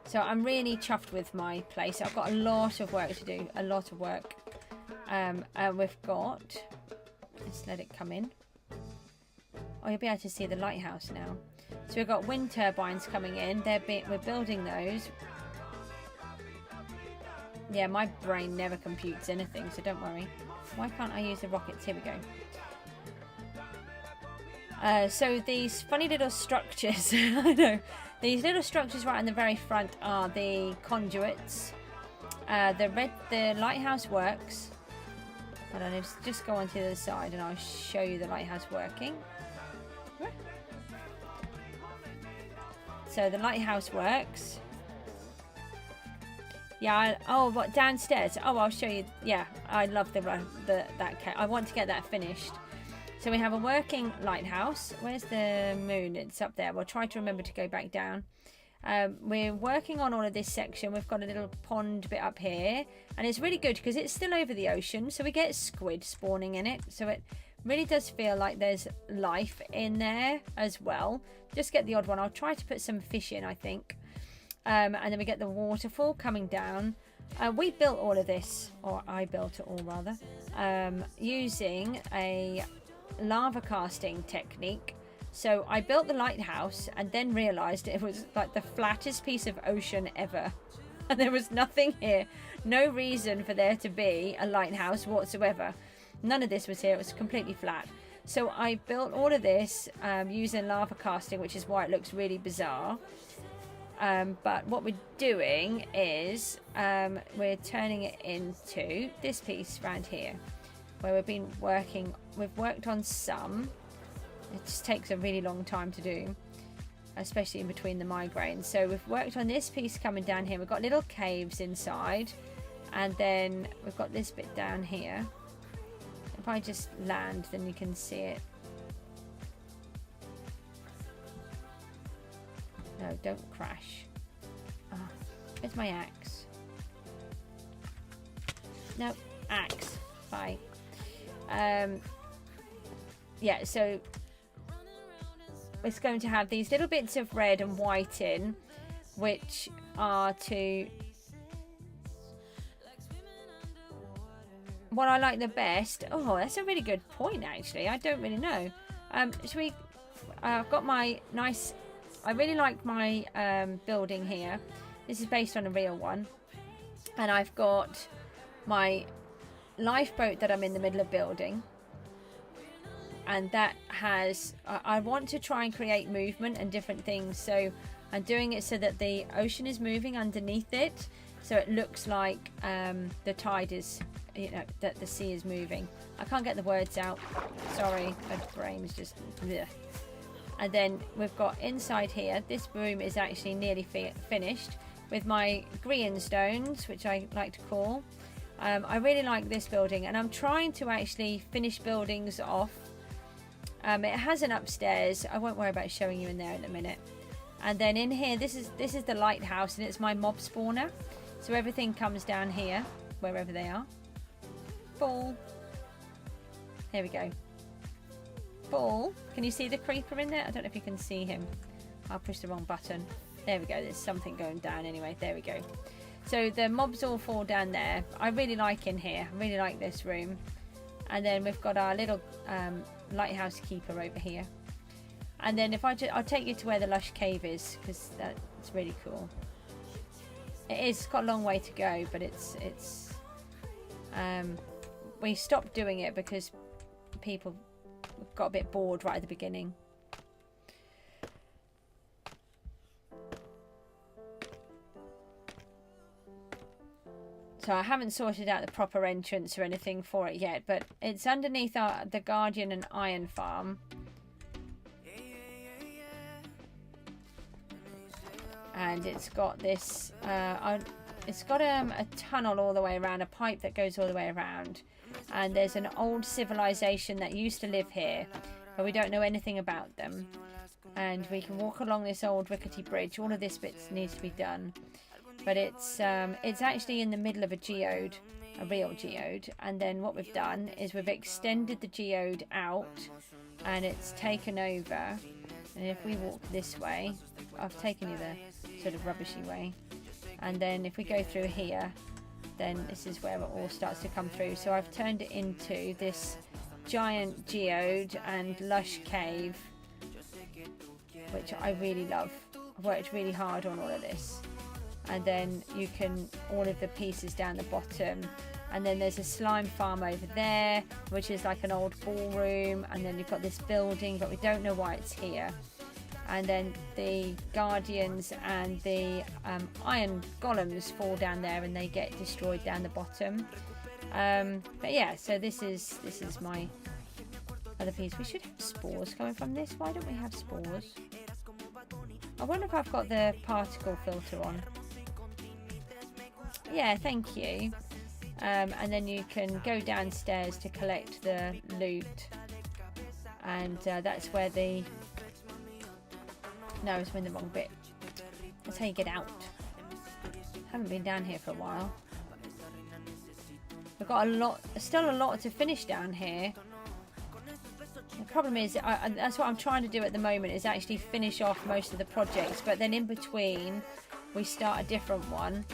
Speaker 1: So I'm really chuffed with my place. I've got a lot of work to do, a lot of work. And we've got... let's let it come in. Oh, you'll be able to see the lighthouse now. So we've got wind turbines coming in. We're building those. Yeah, my brain never computes anything, so don't worry. Why can't I use the rockets? Here we go. So these funny little structures, I know, these little structures right in the very front are the conduits. The lighthouse works. Hold on, let's just go on to the other side and I'll show you the lighthouse working. So the lighthouse works. Yeah, oh, what, downstairs? Oh, I'll show you. Yeah, I love that cave. I want to get that finished. So we have a working lighthouse. Where's the moon? It's up there. We'll try to remember to go back down. We're working on all of this section. We've got a little pond bit up here, and it's really good because it's still over the ocean, so we get squid spawning in it, so it really does feel like there's life in there as well. Just get the odd one. I'll try to put some fish in, I think. And then we get the waterfall coming down. We built all of this, or I built it all rather, using a lava casting technique. So I built the lighthouse and then realized it was like the flattest piece of ocean ever. And there was nothing here. No reason for there to be a lighthouse whatsoever. None of this was here. It was completely flat. So I built all of this using lava casting, which is why it looks really bizarre. But what we're doing is we're turning it into this piece around here, where we've worked on some. It just takes a really long time to do, especially in between the migraines. So we've worked on this piece coming down here. We've got little caves inside, and then we've got this bit down here. If I just land, then you can see it. No, don't crash. Oh, where's my axe? No, axe. Bye. Yeah, so it's going to have these little bits of red and white in, which are to... What I like the best... Oh, that's a really good point, actually. I don't really know. Should we... I've got my nice... I really like my building here. This is based on a real one. And I've got my lifeboat that I'm in the middle of building. And that has... I want to try and create movement and different things. So I'm doing it so that the ocean is moving underneath it. So it looks like the tide is... You know, that the sea is moving. I can't get the words out. Sorry, my brain is just... Bleh. And then we've got inside here, this room is actually nearly finished with my green stones, which I like to call. I really like this building, and I'm trying to actually finish buildings off. It has an upstairs. I won't worry about showing you in there in a minute. And then in here, this is the lighthouse, and it's my mob spawner. So everything comes down here, wherever they are. Ball. There we go. Ball. Can you see the creeper in there? I don't know if you can see him. I'll push the wrong button. There we go. There's something going down anyway. There we go. So the mobs all fall down there. I really like in here. I really like this room. And then we've got our little lighthouse keeper over here. And then if I'll take you to where the lush cave is, because that's really cool. It's got a long way to go, but it's we stopped doing it because people got a bit bored right at the beginning. So I haven't sorted out the proper entrance or anything for it yet, but it's underneath the Guardian and Iron Farm. And it's got this, it's got a tunnel all the way around, a pipe that goes all the way around. And there's an old civilization that used to live here, but we don't know anything about them. And we can walk along this old rickety bridge. All of this bit needs to be done. But it's actually in the middle of a geode, a real geode. And then what we've done is we've extended the geode out, and it's taken over. And if we walk this way, I've taken you the sort of rubbishy way. And then if we go through here, then this is where it all starts to come through. So I've turned it into this giant geode and lush cave, which I really love. I've worked really hard on all of this. And then you can, all of the pieces down the bottom. And then there's a slime farm over there, which is like an old ballroom. And then you've got this building, but we don't know why it's here. And then the guardians and the iron golems fall down there, and they get destroyed down the bottom. But yeah, so this is my other piece. We should have spores coming from this. Why don't we have spores? I wonder if I've got the particle filter on. Yeah, thank you. And then you can go downstairs to collect the loot. And that's where the... No, I was in the wrong bit. That's how you get out. Haven't been down here for a while. We've got a lot, still a lot to finish down here. The problem is, that's what I'm trying to do at the moment, is actually finish off most of the projects. But then in between, we start a different one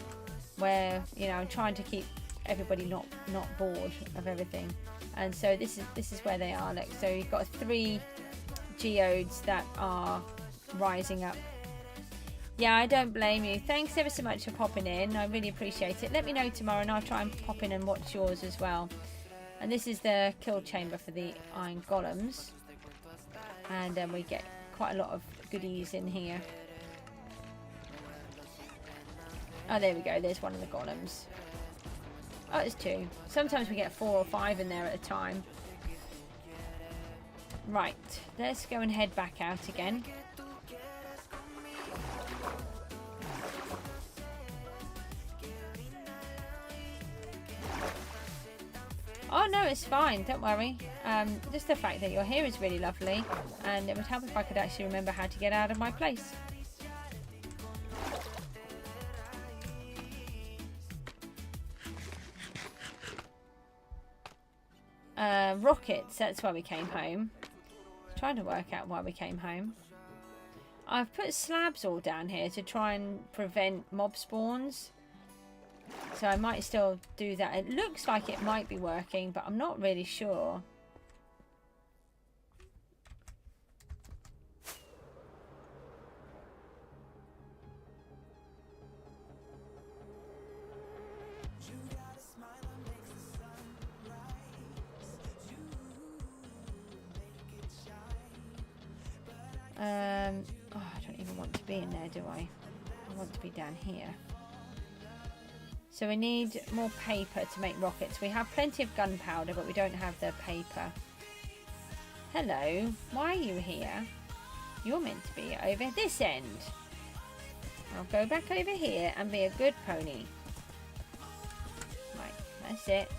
Speaker 1: where, you know, I'm trying to keep everybody not bored of everything. And so this is where they are. Look, so you've got 3 geodes that are rising up. Yeah, I don't blame you. Thanks ever so much for popping in. I really appreciate it. Let me know tomorrow and I'll try and pop in and watch yours as well. And this is the kill chamber for the iron golems. And we get quite a lot of goodies in here. Oh, there we go. There's one of the golems. Oh, there's 2. Sometimes we get 4 or 5 in there at a time. Right. Let's go and head back out again. Oh no, it's fine, don't worry. Just the fact that you're here is really lovely, and it would help if I could actually remember how to get out of my place. Rockets, that's why we came home. Trying to work out why we came home. I've put slabs all down here to try and prevent mob spawns. So I might still do that. It looks like it might be working, but I'm not really sure. Oh, I don't even want to be in there, do I? I want to be down here. So we need more paper to make rockets. We have plenty of gunpowder, but we don't have the paper. Hello, why are you here? You're meant to be over this end. I'll go back over here and be a good pony. Right, that's it.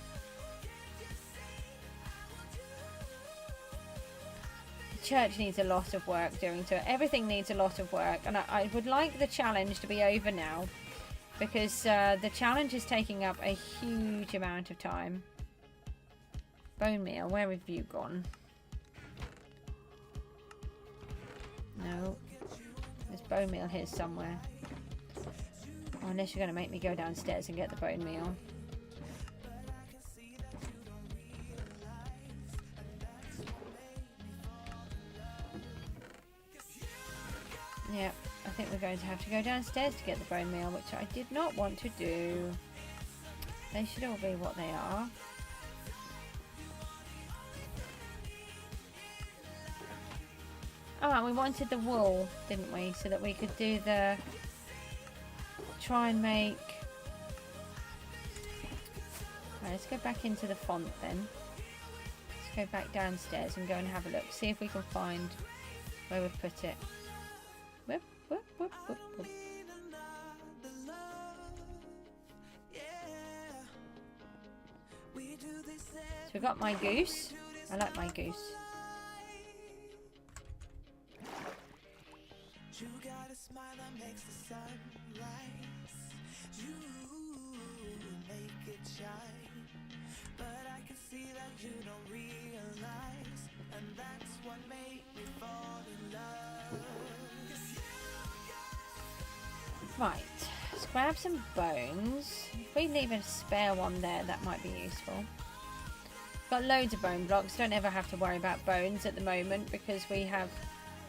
Speaker 1: The church needs a lot of work doing to it. Everything needs a lot of work. And I would like the challenge to be over now, because the challenge is taking up a huge amount of time. Bone meal, where have you gone? No. There's bone meal here somewhere. Oh, unless you're going to make me go downstairs and get the bone meal. Yep. I think we're going to have to go downstairs to get the bone meal, which I did not want to do. They should all be what they are. Oh, and we wanted the wool, didn't we? So that we could do the... Try and make... Right, let's go back into the font then. Let's go back downstairs and go and have a look. See if we can find where we've put it. Whoop, whoop, whoop, whoop, whoop. So we've got my goose. I like my goose. You got a smile that makes the sun rise. You make it shine. But I can see that you don't realize, and that's what made me fall in love. Right, let's grab some bones. If we leave a spare one there, that might be useful. Got loads of bone blocks. Don't ever have to worry about bones at the moment because we have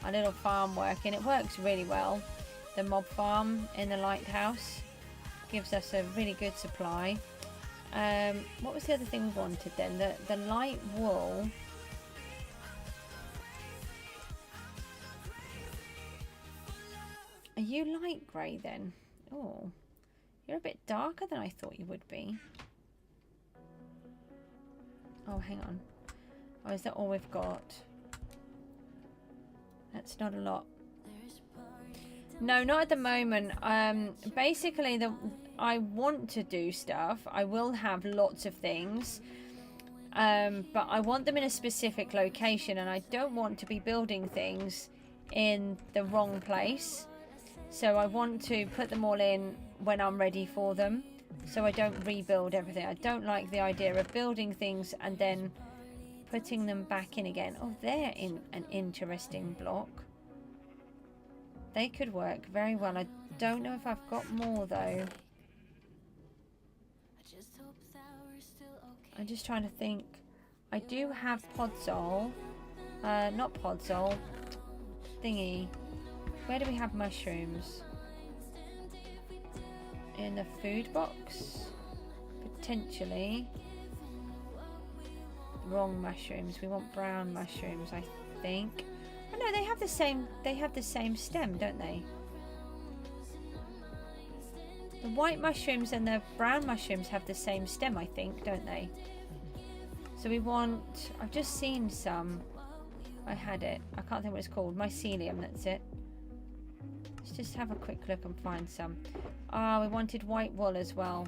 Speaker 1: our little farm working. It works really well. The mob farm in the lighthouse gives us a really good supply. What was the other thing we wanted then? The light wool. Are you light grey then? Oh, you're a bit darker than I thought you would be. Oh, hang on. Oh, is that all we've got? That's not a lot. No, not at the moment. Basically, I want to do stuff, I will have lots of things. But I want them in a specific location, and I don't want to be building things in the wrong place. So I want to put them all in when I'm ready for them, so I don't rebuild everything. I don't like the idea of building things and then putting them back in again. Oh, they're in an interesting block. They could work very well. I don't know if I've got more though. I'm just trying to think. I do have podzol. Not podzol. Thingy. Where do we have mushrooms? In the food box? Potentially. Wrong mushrooms. We want brown mushrooms, I think. Oh no, they have the same stem, don't they? The white mushrooms and the brown mushrooms have the same stem, I think, don't they? So we want... I've just seen some. I had it. I can't think what it's called. Mycelium, that's it. Let's just have a quick look and find some. Ah, we wanted white wool as well.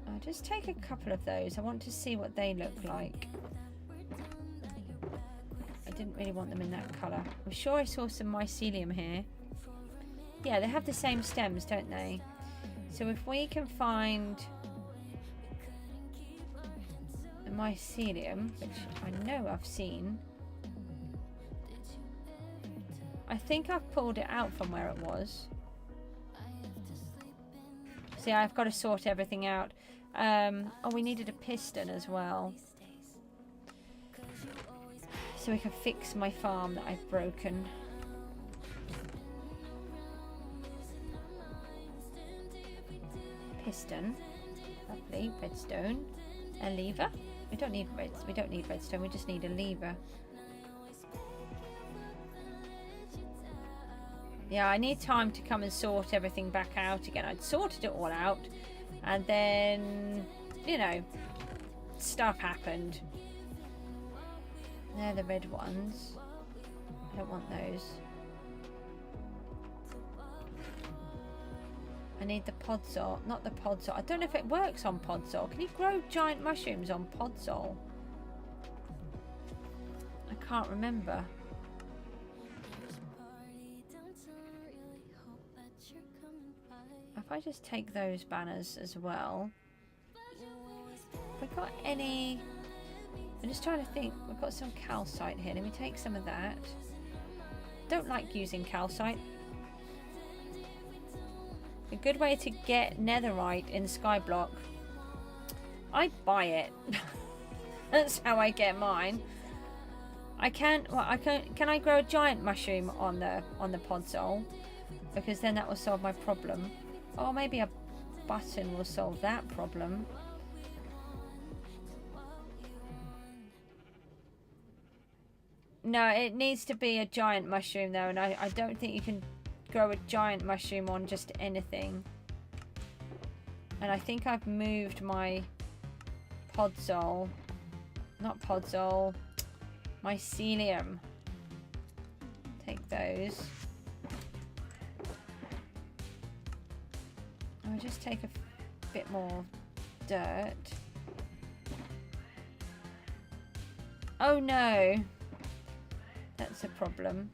Speaker 1: I'll just take a couple of those. I want to see what they look like. I didn't really want them in that colour. I'm sure I saw some mycelium here. Yeah, they have the same stems, don't they? So if we can find the mycelium, which I know I've seen. I think I've pulled it out from where it was. See, I've got to sort everything out. Oh, we needed a piston as well. So we can fix my farm that I've broken. Piston. Lovely. Redstone. A lever. We don't need redstone, we just need a lever. Yeah, I need time to come and sort everything back out again. I'd sorted it all out, and then, you know, stuff happened. They're the red ones. I don't want those. I need the podzol, not the podzol. I don't know if it works on podzol. Can you grow giant mushrooms on podzol? I can't remember. If I just take those banners as well. Have we got any... I'm just trying to think. We've got some calcite here. Let me take some of that. Don't like using calcite. A good way to get netherite in Skyblock. I buy it. That's how I get mine. I can't. Well, I can. Can I grow a giant mushroom on the podzol? Because then that will solve my problem. Or maybe a button will solve that problem. No, it needs to be a giant mushroom though, and I don't think you can grow a giant mushroom on just anything. And I think I've moved my podzol, not podzol, mycelium. Take those. I'll just take a bit more dirt. Oh no, that's a problem.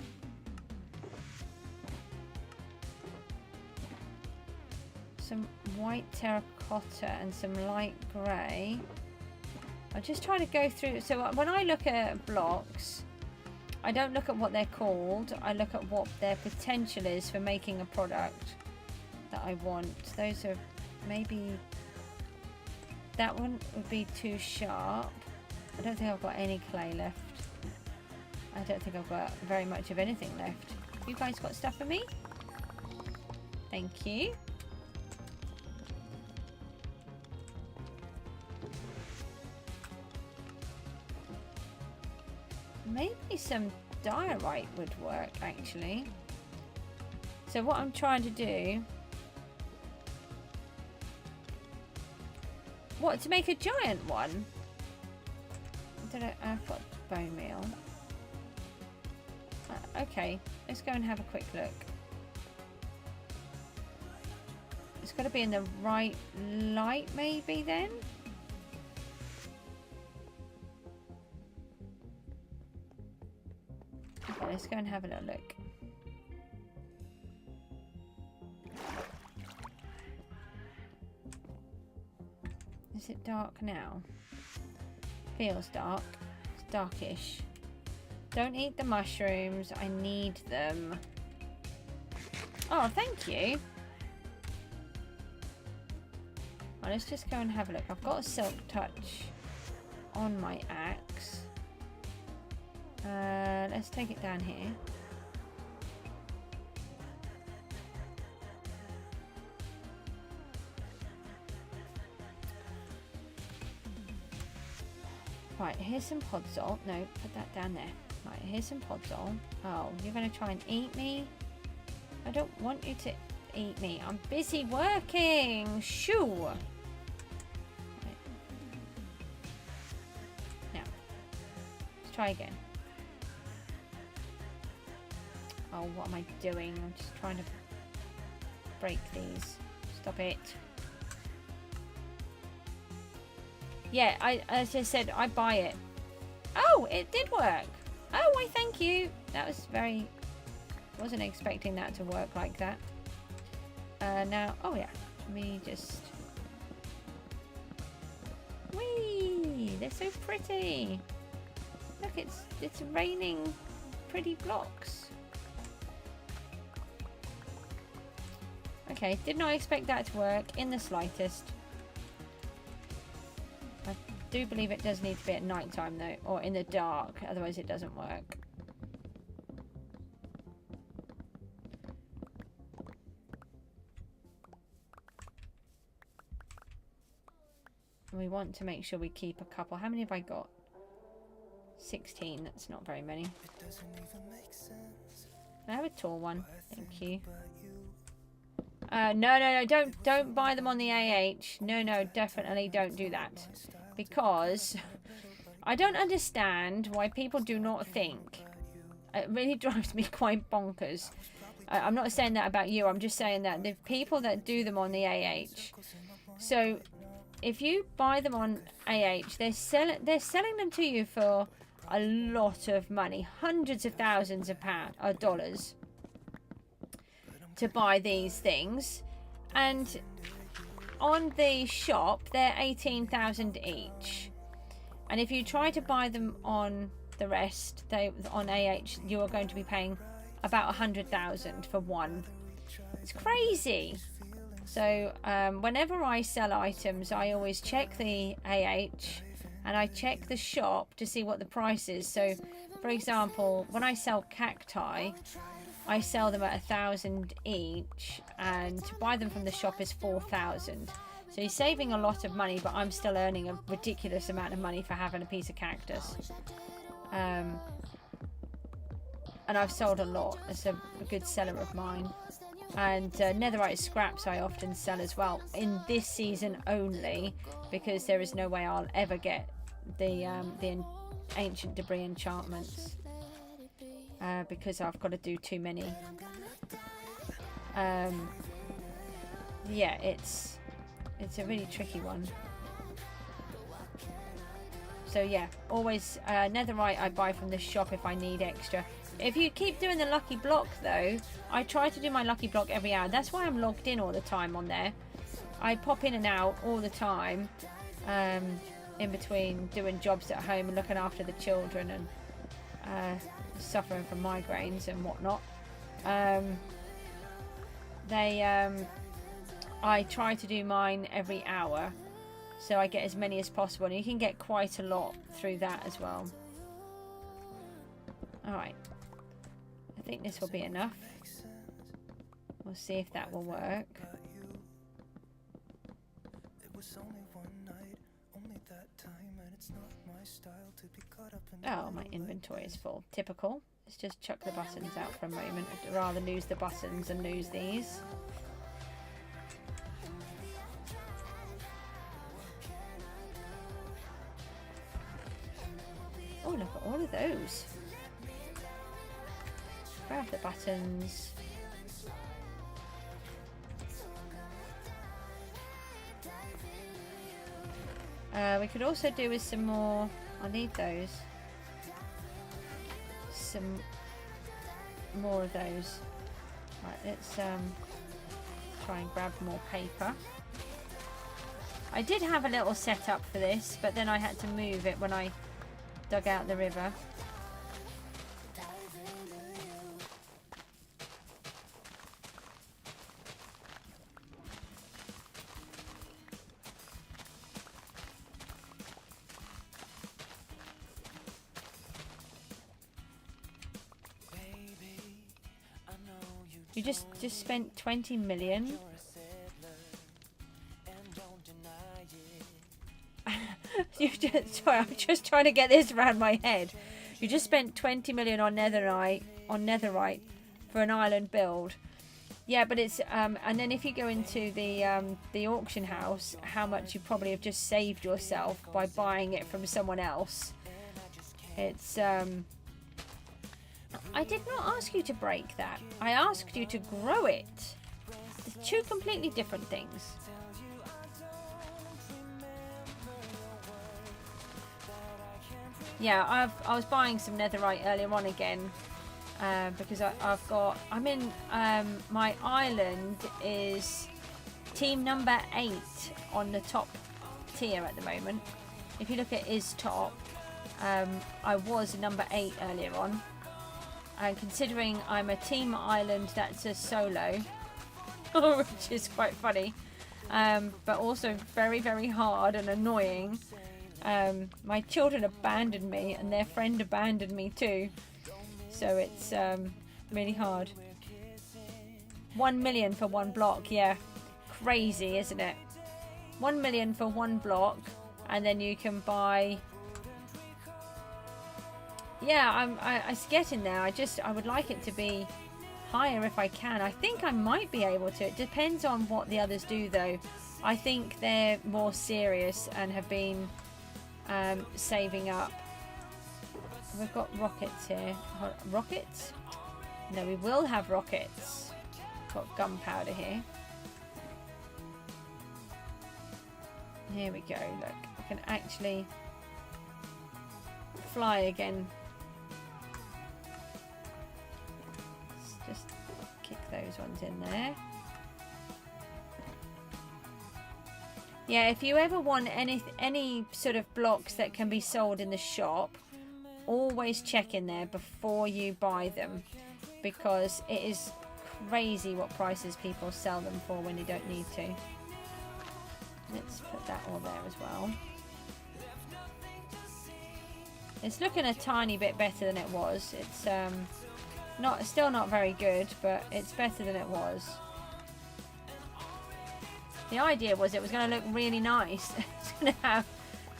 Speaker 1: Some white terracotta and some light grey. I'm just trying to go through. So when I look at blocks, I don't look at what they're called. I look at what their potential is for making a product that I want. Those are maybe... That one would be too sharp. I don't think I've got any clay left. I don't think I've got very much of anything left. You guys got stuff for me? Thank you. Maybe some diorite would work actually. So what I'm trying to do... What, to make a giant one? I don't know, I've got bone meal. Okay, let's go and have a quick look. It's got to be in the right light, maybe, then? Okay, let's go and have a little look. Is it dark now? Feels dark. It's darkish. Don't eat the mushrooms. I need them. Oh, thank you. Well, let's just go and have a look. I've got a silk touch on my axe. Let's take it down here. Right, here's some podzol. No, put that down there. Right, here's some podzol. Oh, you're going to try and eat me? I don't want you to eat me. I'm busy working. Shoo! Right. Now, let's try again. Oh, what am I doing? I'm just trying to break these. Stop it. Yeah, as I said, I buy it. Oh, it did work. Oh, why, thank you. That was very... Wasn't expecting that to work like that. Now, oh yeah, let me just... Whee! They're so pretty. Look, it's raining pretty blocks. Okay, did not expect that to work in the slightest. I do believe it does need to be at night time though, or in the dark, otherwise it doesn't work. We want to make sure we keep a couple. How many have I got? 16. That's not very many. I have a tall one. Thank you. No. Don't buy them on the AH. No, definitely don't do that. Because I don't understand why people do not think. It really drives me quite bonkers. I'm not saying that about you. I'm just saying that the people that do them on the AH. So... if you buy them on AH, they're selling them to you for a lot of money, hundreds of thousands of dollars to buy these things, and on the shop they're $18,000 each. And if you try to buy them on the rest, on AH, you are going to be paying about $100,000 for one. It's crazy. So whenever I sell items, I always check the AH and I check the shop to see what the price is. So, for example, when I sell cacti, I sell them at $1,000 each, and to buy them from the shop is $4,000. So you're saving a lot of money, but I'm still earning a ridiculous amount of money for having a piece of cactus. And I've sold a lot. It's a good seller of mine. And netherite scraps I often sell as well, in this season only, because there is no way I'll ever get the ancient debris enchantments, because I've got to do too many. Yeah, it's a really tricky one. So yeah, always netherite I buy from the shop if I need extra. If you keep doing the lucky block though, I try to do my lucky block every hour. That's why I'm logged in all the time on there. I pop in and out all the time, in between doing jobs at home and looking after the children and suffering from migraines and whatnot. I try to do mine every hour, so I get as many as possible, and you can get quite a lot through that as well. Alright, I think this will be enough. We'll see if that will work. Oh, my inventory is full. Typical. Let's just chuck the buttons out for a moment. I'd rather lose the buttons than lose these. Oh, look at all of those. Grab the buttons. We could also do with some more. I need those. Some more of those. Right, let's try and grab more paper. I did have a little setup for this, but then I had to move it when I dug out the river. You just spent 20 million. Sorry, I'm just trying to get this around my head. You just spent 20 million on netherite for an island build. Yeah, but it's and then if you go into the auction house, how much you probably have just saved yourself by buying it from someone else. It's I did not ask you to break that. I asked you to grow it. It's two completely different things. Yeah, I was buying some netherite earlier on again because I'm in my island is team number 8 on the top tier at the moment. If you look at is top, I was number 8 earlier on. And considering I'm a team island that's a solo, which is quite funny, but also very, very hard and annoying. My children abandoned me and their friend abandoned me too. So it's really hard. 1 million for one block, yeah. Crazy, isn't it? 1 million for one block, and then you can buy... Yeah, I get in there. I would like it to be higher if I can. I think I might be able to. It depends on what the others do, though. I think they're more serious and have been saving up. We've got rockets here. Rockets? No, we will have rockets. Got gunpowder here. Here we go. Look, I can actually fly again. Just kick those ones in there. Yeah, if you ever want any sort of blocks that can be sold in the shop, always check in there before you buy them, because it is crazy what prices people sell them for when you don't need to. Let's put that all there as well. It's looking a tiny bit better than it was. It's still not very good, but it's better than it was. The idea was it was going to look really nice. It's going to have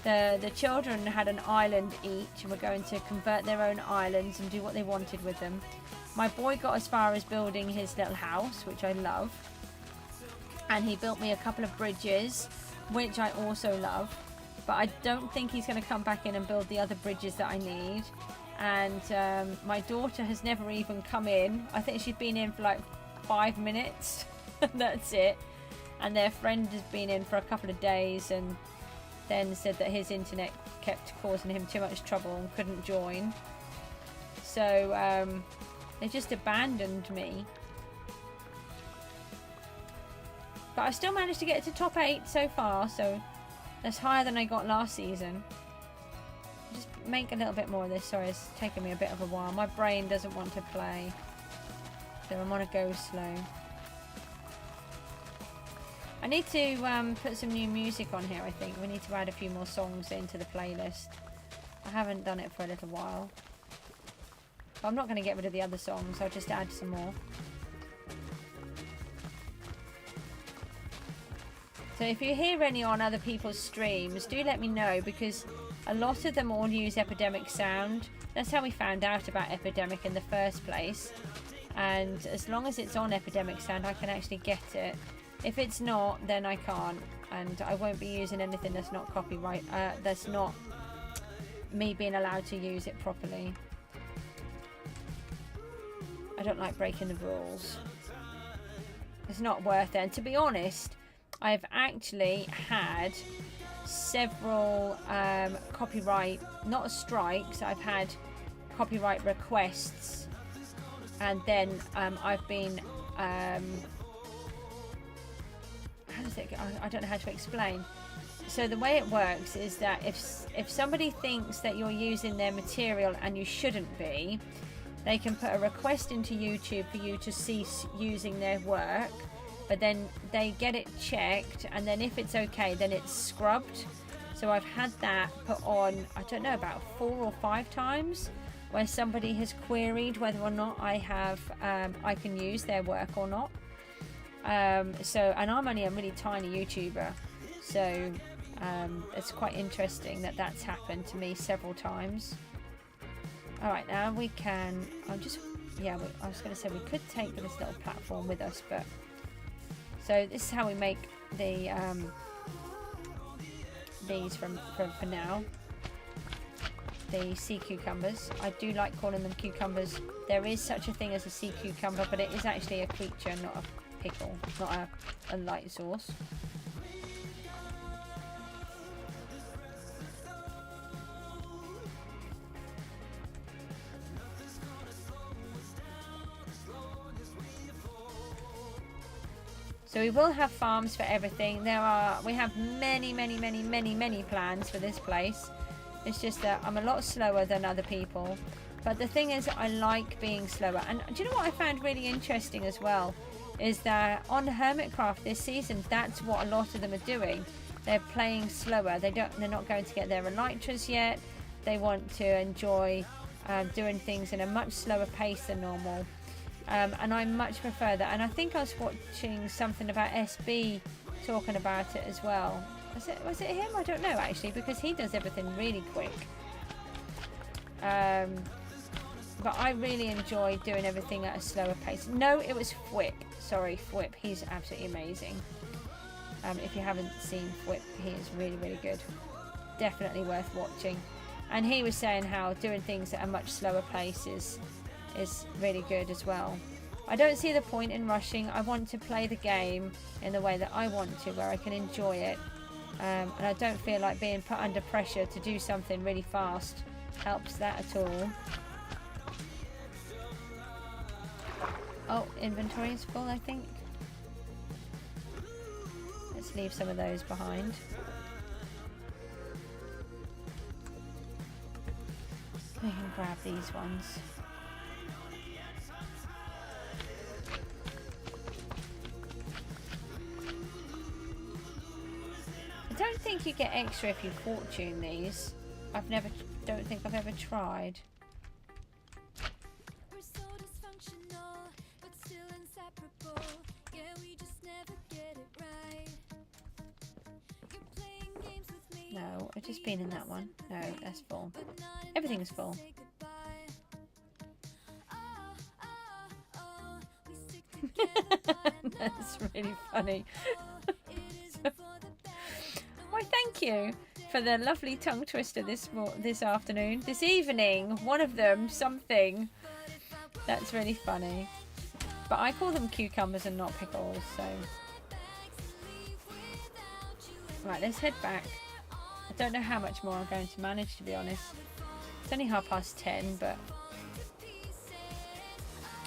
Speaker 1: the children had an island each, and we're going to convert their own islands and do what they wanted with them. My boy got as far as building his little house, which I love, and he built me a couple of bridges, which I also love. But I don't think he's going to come back in and build the other bridges that I need. And my daughter has never even come in. I think she's been in for like 5 minutes. That's it. And their friend has been in for a couple of days and then said that his internet kept causing him too much trouble and couldn't join. So they just abandoned me. But I still managed to get to top 8 so far, so that's higher than I got last season. Just make a little bit more of this. Sorry, it's taken me a bit of a while. My brain doesn't want to play, so I'm gonna go slow. I need to put some new music on here. I think we need to add a few more songs into the playlist. I haven't done it for a little while, but I'm not going to get rid of the other songs. I'll just add some more. So if you hear any on other people's streams, do let me know, because a lot of them all use Epidemic Sound. That's how we found out about Epidemic in the first place. And as long as it's on Epidemic Sound, I can actually get it. If it's not, then I can't. And I won't be using anything that's not copyright. That's not me being allowed to use it properly. I don't like breaking the rules. It's not worth it. And to be honest, I've actually had several copyright, not strikes, I've had copyright requests, and then I've been how does it go? I don't know how to explain. So the way it works is that if somebody thinks that you're using their material and you shouldn't be, they can put a request into YouTube for you to cease using their work, but then they get it checked, and then if it's okay, then it's scrubbed. So I've had that put on, I don't know, about 4 or 5 times, where somebody has queried whether or not I have I can use their work or not. So, and I'm only a really tiny YouTuber, so it's quite interesting that that's happened to me several times. All right, now we can, I was going to say we could take this little platform with us, but so this is how we make the these for now. The sea cucumbers. I do like calling them cucumbers. There is such a thing as a sea cucumber, but it is actually a creature, not a pickle, not a light sauce. So we will have farms for everything. We have many plans for this place. It's just that I'm a lot slower than other people. But the thing is, I like being slower. And do you know what I found really interesting as well? Is that on Hermitcraft this season, that's what a lot of them are doing. They're playing slower. They're not going to get their elytras yet. They want to enjoy doing things in a much slower pace than normal. And I much prefer that. And I think I was watching something about SB talking about it as well. Was it him? I don't know actually, because he does everything really quick. But I really enjoy doing everything at a slower pace. No, it was Fwip. Sorry, Fwip. He's absolutely amazing. If you haven't seen Fwip, he is really good. Definitely worth watching. And he was saying how doing things at a much slower pace is really good as well. I don't see the point in rushing. I want to play the game in the way that I want to, where I can enjoy it. And I don't feel like being put under pressure to do something really fast helps that at all. Oh, inventory is full, I think. Let's leave some of those behind. We can grab these ones. I don't think you get extra if you fortune these. Don't think I've ever tried. No, I've just been in that one. No, that's full. Everything's full. That's really funny. Why, thank you for the lovely tongue twister this afternoon. This evening, one of them, something. That's really funny. But I call them cucumbers and not pickles, so. Right, let's head back. I don't know how much more I'm going to manage, to be honest. It's only 10:30, but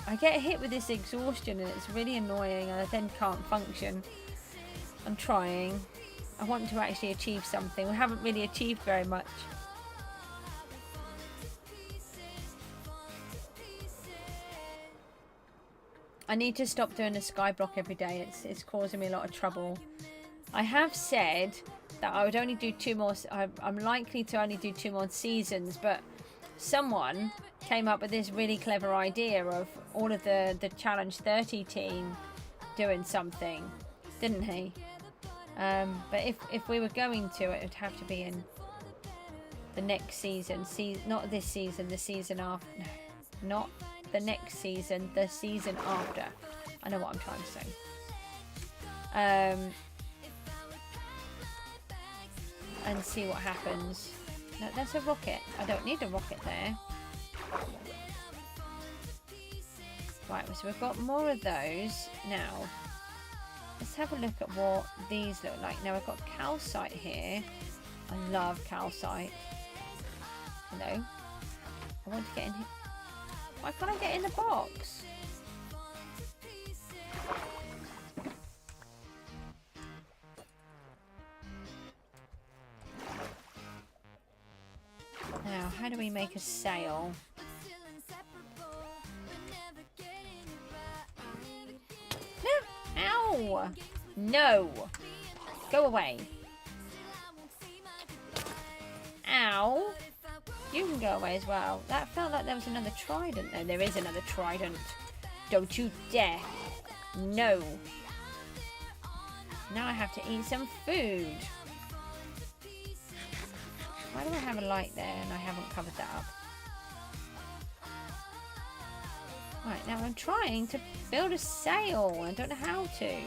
Speaker 1: I get hit with this exhaustion and it's really annoying, and I then can't function. I'm trying. I want to actually achieve something. We haven't really achieved very much. I need to stop doing a skyblock every day. It's causing me a lot of trouble. I have said that I would only do 2 more. I'm likely to only do 2 more seasons, but someone came up with this really clever idea of all of the Challenge 30 team doing something, didn't he? But if we were going to, it would have to be in the next season. Not this season, the season after. No, not the next season, the season after. I know what I'm trying to say. And see what happens. No, that's a rocket. I don't need a rocket there. Right, so we've got more of those. Now, let's have a look at what these look like. Now, I've got calcite here. I love calcite. Hello? I want to get in here. Why can't I get in the box? Now, how do we make a sail? No! Ow! No! Go away. Ow! You can go away as well. That felt like there was another trident there. There is another trident. Don't you dare. No. Now I have to eat some food. Why do I have a light there and I haven't covered that up? Right, now I'm trying to build a sail. I don't know how to.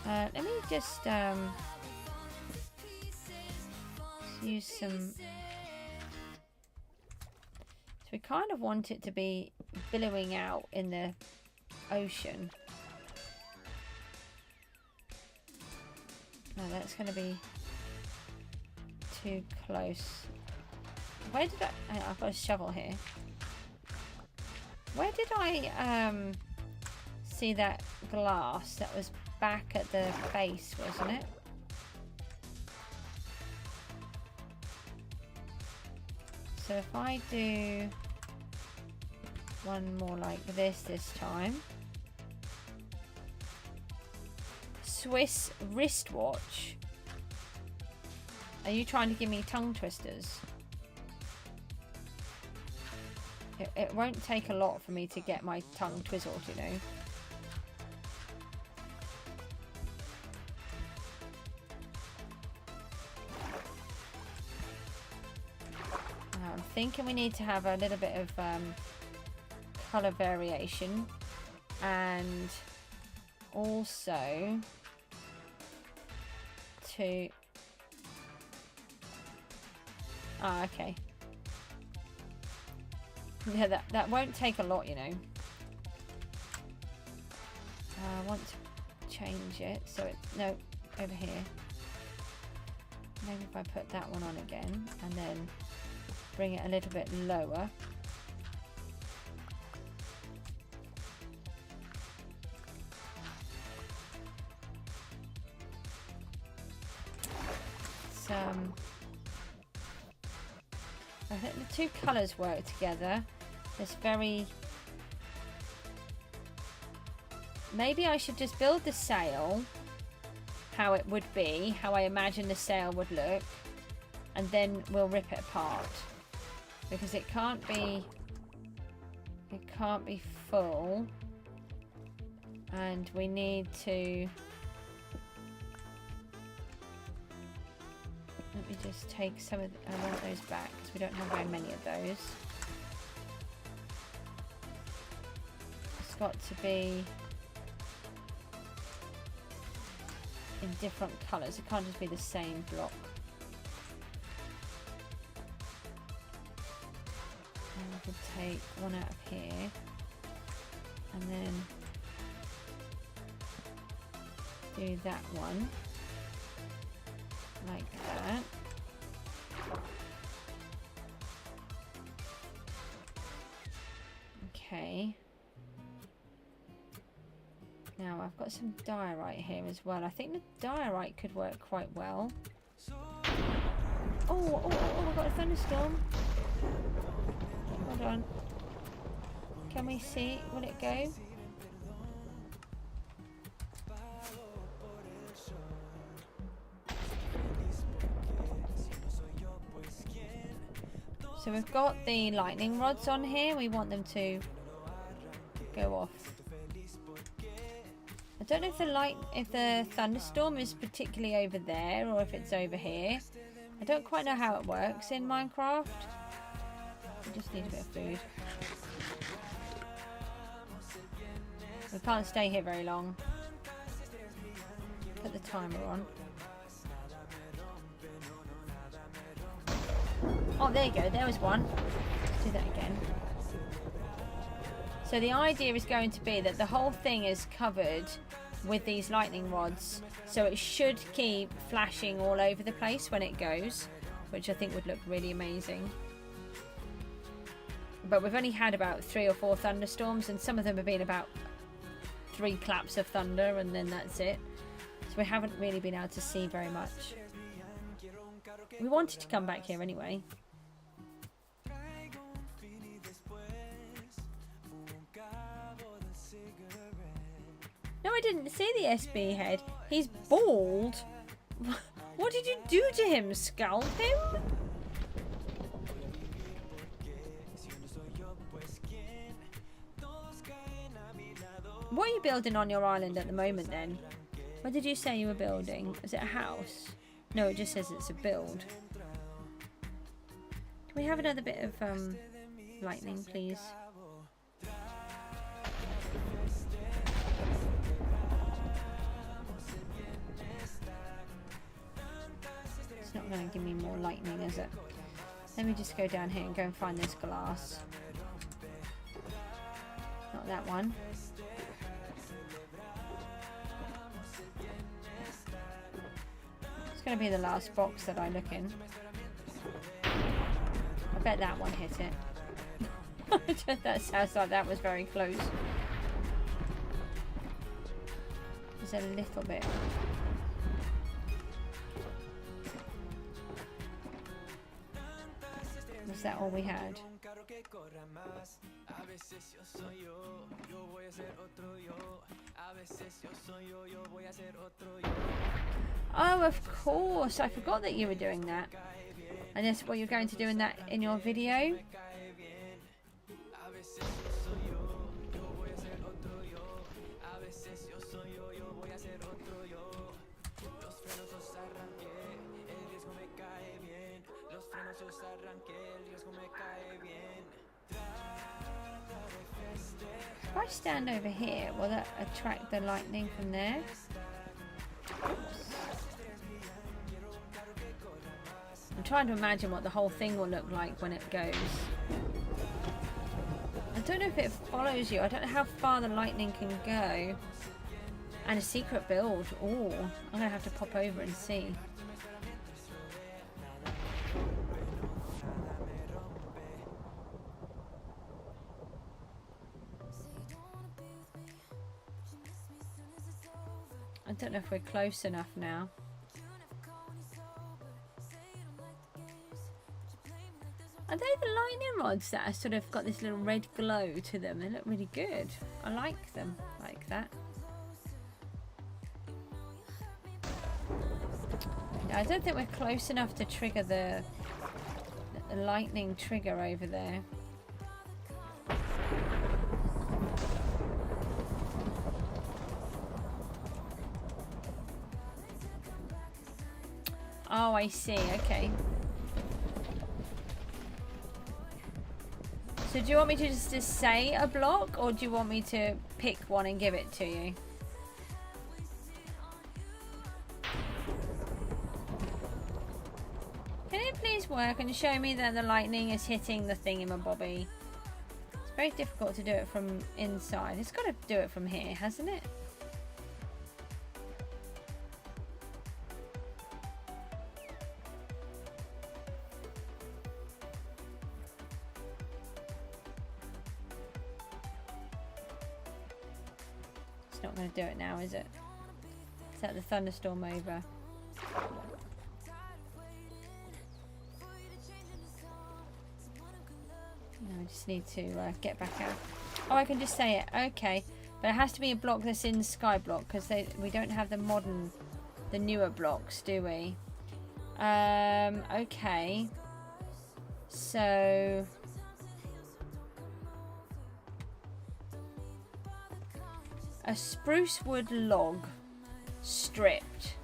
Speaker 1: Let me just use some... So we kind of want it to be billowing out in the ocean. No, that's going to be too close. Where did I've got a shovel here. Where did I see that glass? That was back at the base, wasn't it? So if I do one more like this time. Swiss wristwatch. Are you trying to give me tongue twisters? It won't take a lot for me to get my tongue twizzled, you know. I'm thinking we need to have a little bit of colour variation, and also to... Ah, okay. Yeah, that won't take a lot, you know. I want to change it so it... No, over here. Maybe if I put that one on again and then bring it a little bit lower. I think the two colours work together. It's very... Maybe I should just build the sail how it would be, how I imagine the sail would look, and then we'll rip it apart. Because it can't be full, and we need to... Let me just take some of I want those back because we don't have very many of those. It's got to be in different colours. It can't just be the same block. And I could take one out of here and then do that one. Like that. Okay. Now I've got some diorite here as well. I think the diorite could work quite well. Oh, I've got a thunderstorm. Hold on. Can we see? Will it go? So we've got the lightning rods on here. We want them to go off. I don't know if the thunderstorm is particularly over there or if it's over here. I don't quite know how it works in Minecraft. We just need a bit of food. We can't stay here very long. Put the timer on. Oh, there you go. There was one. Let's do that again. So the idea is going to be that the whole thing is covered with these lightning rods, so it should keep flashing all over the place when it goes, which I think would look really amazing. But we've only had about 3 or 4 thunderstorms, and some of them have been about 3 claps of thunder, and then that's it. So we haven't really been able to see very much. We wanted to come back here anyway. No, I didn't see the SB head. He's bald. What did you do to him? Scalp him? What are you building on your island at the moment then? What did you say you were building? Is it a house? No, it just says it's a build. Can we have another bit of lightning, please? It's not going to give me more lightning, is it? Let me just go down here and go and find this glass. Not that one. It's going to be the last box that I look in. I bet that one hit it. That sounds like that was very close. There's a little bit. Was that all we had? Oh, of course. I forgot that you were doing that. And that's what you're going to do in that in your video. If I stand over here, will that attract the lightning from there? I'm trying to imagine what the whole thing will look like when it goes. I don't know if it follows you. I don't know how far the lightning can go. And a secret build. Oh, I'm going to have to pop over and see. I don't know if we're close enough now. Are they the lightning rods that are sort of got this little red glow to them? They look really good. I like them like that. No, I don't think we're close enough to trigger the lightning trigger over there. Oh, I see. Okay. So do you want me to just say a block, or do you want me to pick one and give it to you? Can it please work and show me that the lightning is hitting the thingamabobby? It's very difficult to do it from inside. It's got to do it from here, hasn't it? Not going to do it now, is it? Is that the thunderstorm over? No, I just need to get back out. Oh, I can just say it. Okay, but it has to be a block that's in SKYBLOCK, because we don't have the newer blocks, do we? Okay. So a spruce wood log stripped.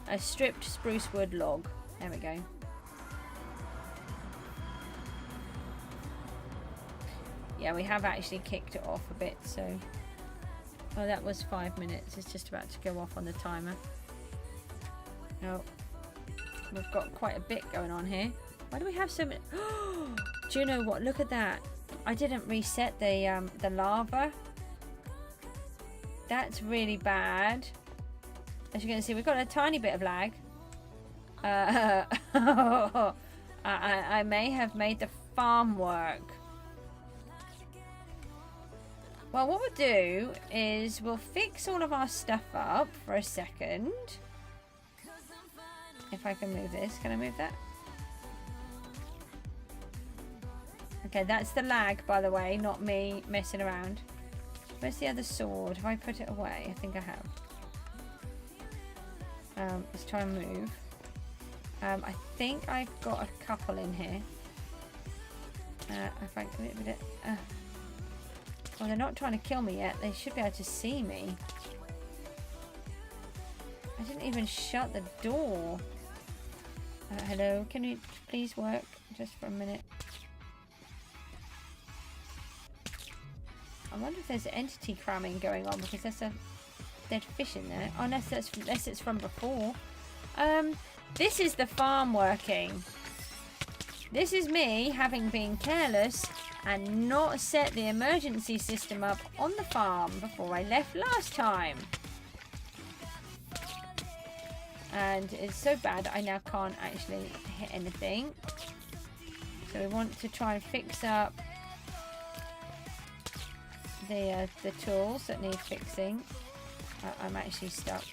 Speaker 1: A stripped spruce wood log. There we go. Yeah, we have actually kicked it off a bit, so... Oh, that was 5 minutes. It's just about to go off on the timer. Oh. We've got quite a bit going on here. Why do we have so many... Do you know what? Look at that. I didn't reset the lava. That's really bad. As you can see, we've got a tiny bit of lag. I may have made the farm work. Well, what we'll do is we'll fix all of our stuff up for a second. If I can move this. Can I move that? Okay, that's the lag, by the way, not me messing around. Where's the other sword? Have I put it away? I think I have. Let's try and move. I think I've got a couple in here. If I can move it. Well, they're not trying to kill me yet. They should be able to see me. I didn't even shut the door. Hello, can you please work just for a minute? I wonder if there's entity cramming going on because there's a dead fish in there. Oh, unless it's from before. This is the farm working. This is me having been careless and not set the emergency system up on the farm before I left last time. And it's so bad I now can't actually hit anything. So we want to try and fix up the tools that need fixing. I'm actually stuck.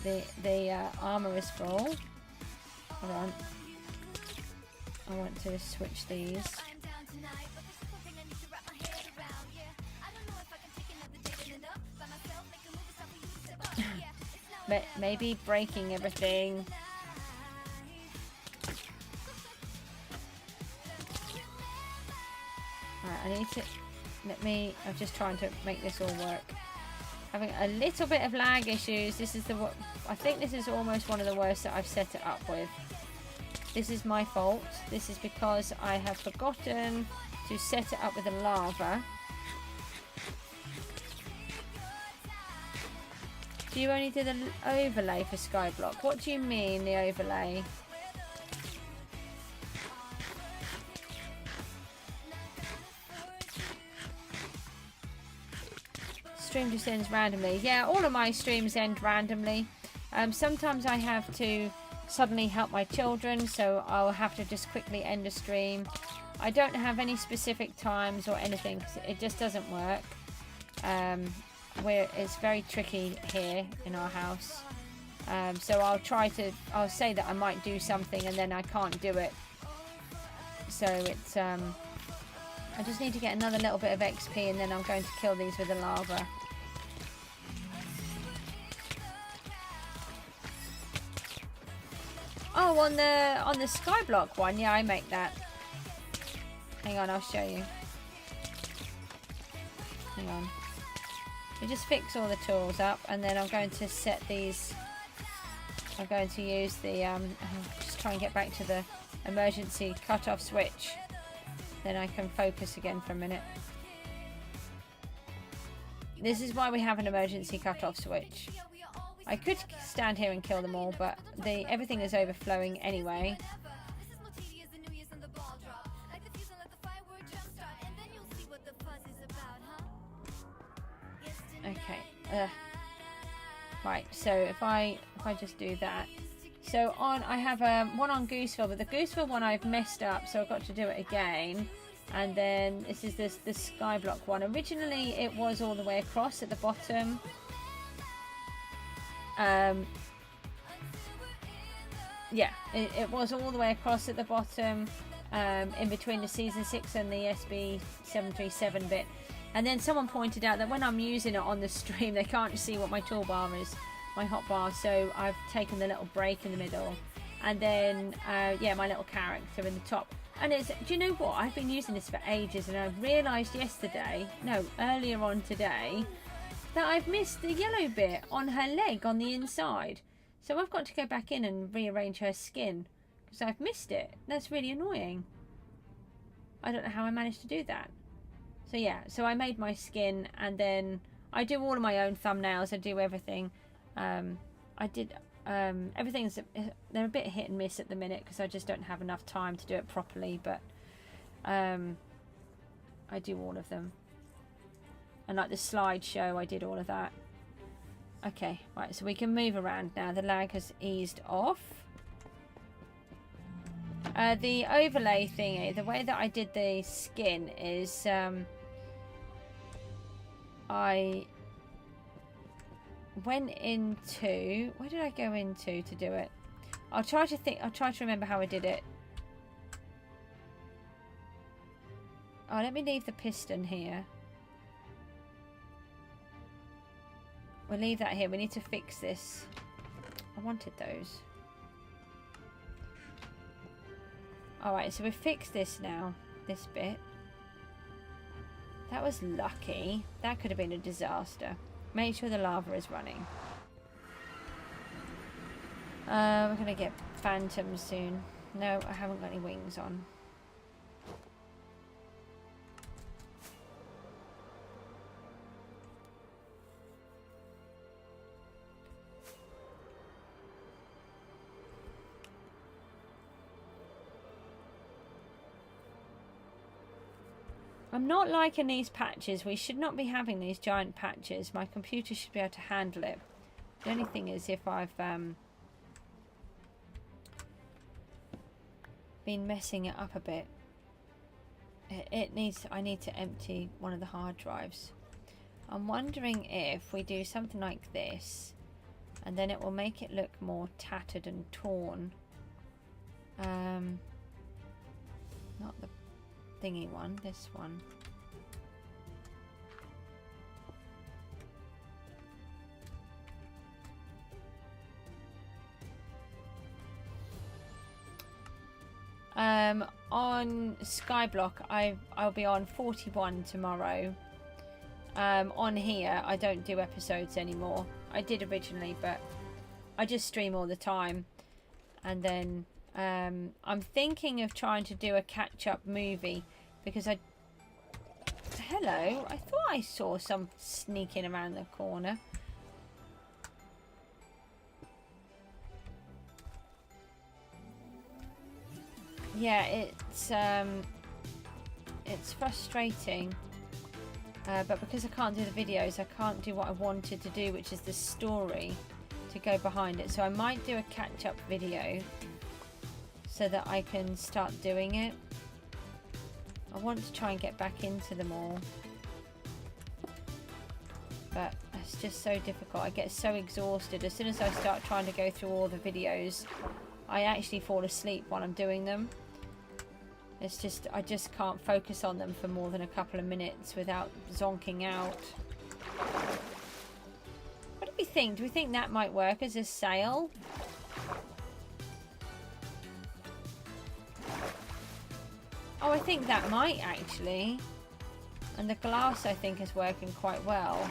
Speaker 1: The armor is full. Hold on. I want to switch these. Maybe breaking everything. Right, I need to... I'm just trying to make this all work. Having a little bit of lag issues. This is I think this is almost one of the worst that I've set it up with. This is my fault. This is because I have forgotten to set it up with the lava. Do you only do the overlay for Skyblock? What do you mean, the overlay? Stream just ends randomly. Yeah, all of my streams end randomly. Sometimes I have to suddenly help my children, so I'll have to just quickly end a stream. I don't have any specific times or anything because it just doesn't work. It's very tricky here in our house. So I'll say that I might do something and then I can't do it. So it's I just need to get another little bit of XP and then I'm going to kill these with the lava. Oh, on the Skyblock one, yeah, I make that. Hang on, I'll show you. Hang on. We just fix all the tools up, and then I'm going to set these. I'm going to use the just try and get back to the emergency cut-off switch. Then I can focus again for a minute. This is why we have an emergency cut-off switch. I could stand here and kill them all, but everything is overflowing anyway. Okay. Right. So if I just do that. So I have one on Gooseville, but the Gooseville one I've messed up, so I've got to do it again. And then this is the Skyblock one. Originally, it was all the way across at the bottom. Yeah, it was all the way across at the bottom, in between the Season 6 and the SB737 bit. And then someone pointed out that when I'm using it on the stream, they can't see what my toolbar is, my hotbar, so I've taken the little break in the middle. And then, yeah, my little character in the top. And do you know what? I've been using this for ages, and I realised earlier on today, that I've missed the yellow bit on her leg on the inside. So I've got to go back in and rearrange her skin because I've missed it. That's really annoying. I don't know how I managed to do that. So yeah, so I made my skin, and then I do all of my own thumbnails. I do everything. I everything's, they're a bit hit and miss at the minute because I just don't have enough time to do it properly, but I do all of them. And like the slideshow, I did all of that. Okay, right, so we can move around now. The lag has eased off. The overlay thingy, the way that I did the skin is I went into, where did I go into to do it? I'll try to remember how I did it. Oh, let me leave the piston here. We'll leave that here. We need to fix this. I wanted those. Alright, so we've fixed this now. This bit. That was lucky. That could have been a disaster. Make sure the lava is running. We're going to get phantoms soon. No, I haven't got any wings on. I'm not liking these patches. We should not be having these giant patches. My computer should be able to handle it. The only thing is if I've been messing it up a bit. I need to empty one of the hard drives. I'm wondering if we do something like this and then it will make it look more tattered and torn. Not the thingy one, this one. On SKYBLOCK, I'll be on 41 tomorrow. On here, I don't do episodes anymore. I did originally, but I just stream all the time. And then I'm thinking of trying to do a catch-up movie because hello, I thought I saw some sneaking around the corner. Yeah, it's frustrating, but because I can't do the videos, I can't do what I wanted to do, which is the story to go behind it. So I might do a catch-up video so that I can start doing it. I want to try and get back into them all, but it's just so difficult. I get so exhausted. As soon as I start trying to go through all the videos, I actually fall asleep while I'm doing them. It's just, I just can't focus on them for more than a couple of minutes without zonking out. What do we think? Do we think that might work as a sail? Oh, I think that might actually. And the glass, I think, is working quite well.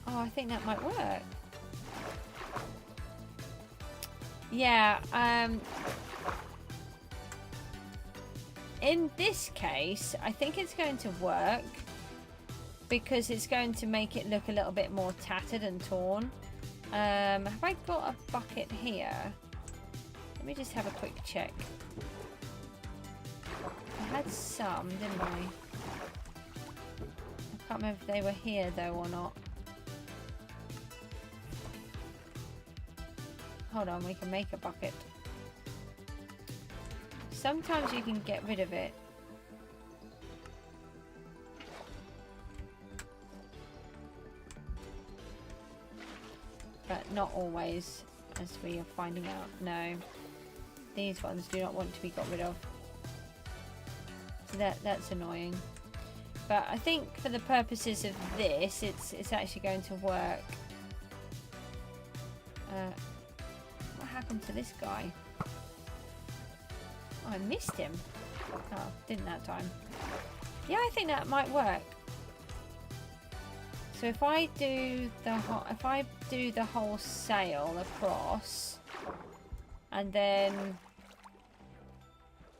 Speaker 1: Oh, I think that might work. Yeah, in this case, I think it's going to work because it's going to make it look a little bit more tattered and torn. Have I got a bucket here? Let me just have a quick check. I had some, didn't I? I can't remember if they were here though or not. Hold on, we can make a bucket. Sometimes you can get rid of it. But not always, as we are finding out. No. These ones do not want to be got rid of. So that's annoying. But I think for the purposes of this, it's actually going to work. What happened to this guy? Oh, I missed him. Oh, didn't that time. Yeah, I think that might work. So if I do the whole sail across, and then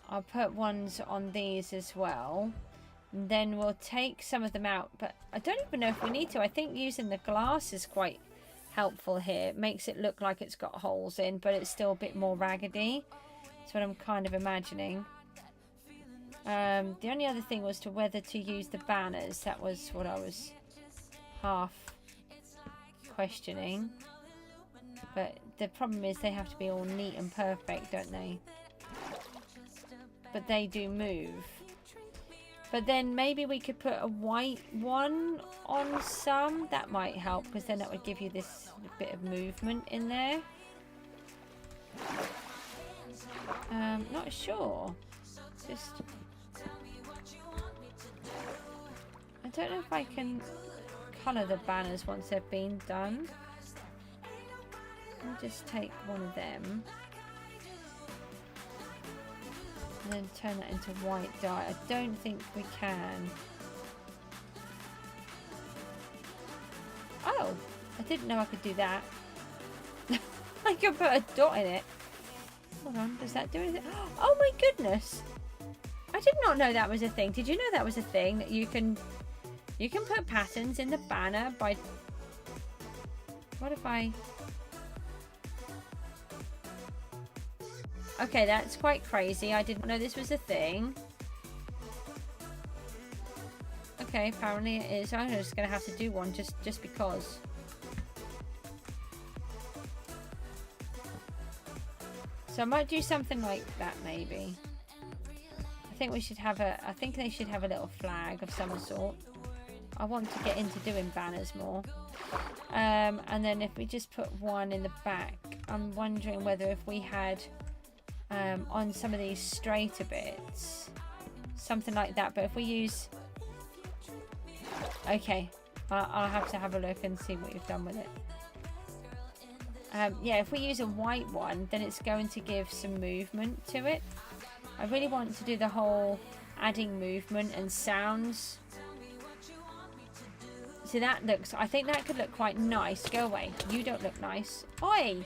Speaker 1: I'll put ones on these as well, And then we'll take some of them out, but I don't even know if we need to. I think using the glass is quite helpful here. It makes it look like it's got holes in, but it's still a bit more raggedy. That's what I'm kind of imagining. The only other thing was to whether to use the banners. That was what I was half questioning. But the problem is they have to be all neat and perfect, don't they? But they do move. But then maybe we could put a white one on some. That might help, because then that would give you this bit of movement in there. Not sure. Just... I don't know if I can colour the banners once they've been done. I'll just take one of them. And then turn that into white dye. I don't think we can. Oh, I didn't know I could do that. I could put a dot in it. Hold on, does that do anything? Oh my goodness! I did not know that was a thing. Did you know that was a thing? That you can put patterns in the banner by... What if I... Okay, that's quite crazy. I didn't know this was a thing. Okay, apparently it is. I'm just going to have to do one just because. So I might do something like that maybe. I think we should have a... I think they should have a little flag of some sort. I want to get into doing banners more. And then if we just put one in the back, I'm wondering whether if we had... on some of these straighter bits, something like that. But if we use... Okay, I'll have to have a look and see what you've done with it. Yeah, if we use a white one, then it's going to give some movement to it. I really want to do the whole adding movement and sounds. So that looks... I think that could look quite nice. Go away. You don't look nice. Oi!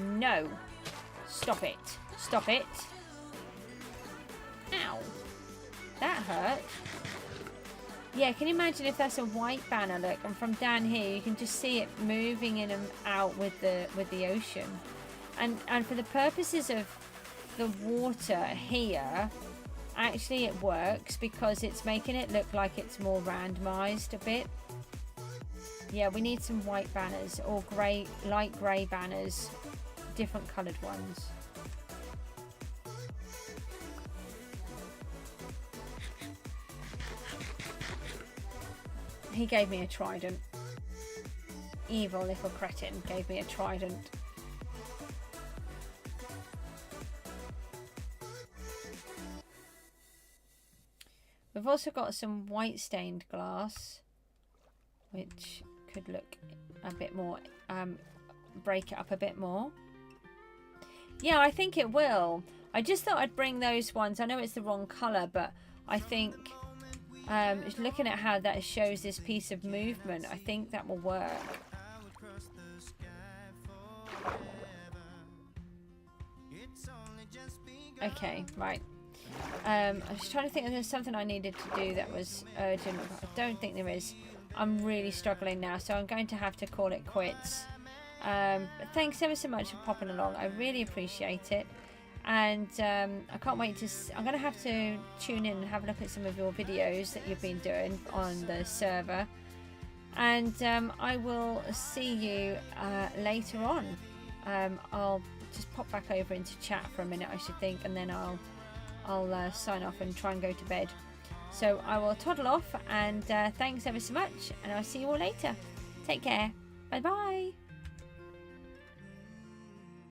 Speaker 1: No. Stop it. Stop it. Ow. That hurt. Yeah, can you imagine if that's a white banner, look, and from down here you can just see it moving in and out with the ocean. And for the purposes of the water here, actually it works because it's making it look like it's more randomized a bit. Yeah, we need some white banners or grey, light grey banners. Different coloured ones. He gave me a trident. Evil little cretin gave me a trident. We've also got some white stained glass, which could look a bit more, break it up a bit more. Yeah, I think it will. I just thought I'd bring those ones. I know it's the wrong colour, but I think looking at how that shows this piece of movement, I think that will work. Okay, right. I was trying to think if there's something I needed to do that was urgent. I don't think there is. I'm really struggling now, so I'm going to have to call it quits. But thanks ever so much for popping along. I really appreciate it, and I can't wait to... I'm going to have to tune in and have a look at some of your videos that you've been doing on the server, and I will see you later on. I'll just pop back over into chat for a minute, I should think, and then I'll sign off and try and go to bed. So I will toddle off, and thanks ever so much, and I'll see you all later. Take care. Bye bye.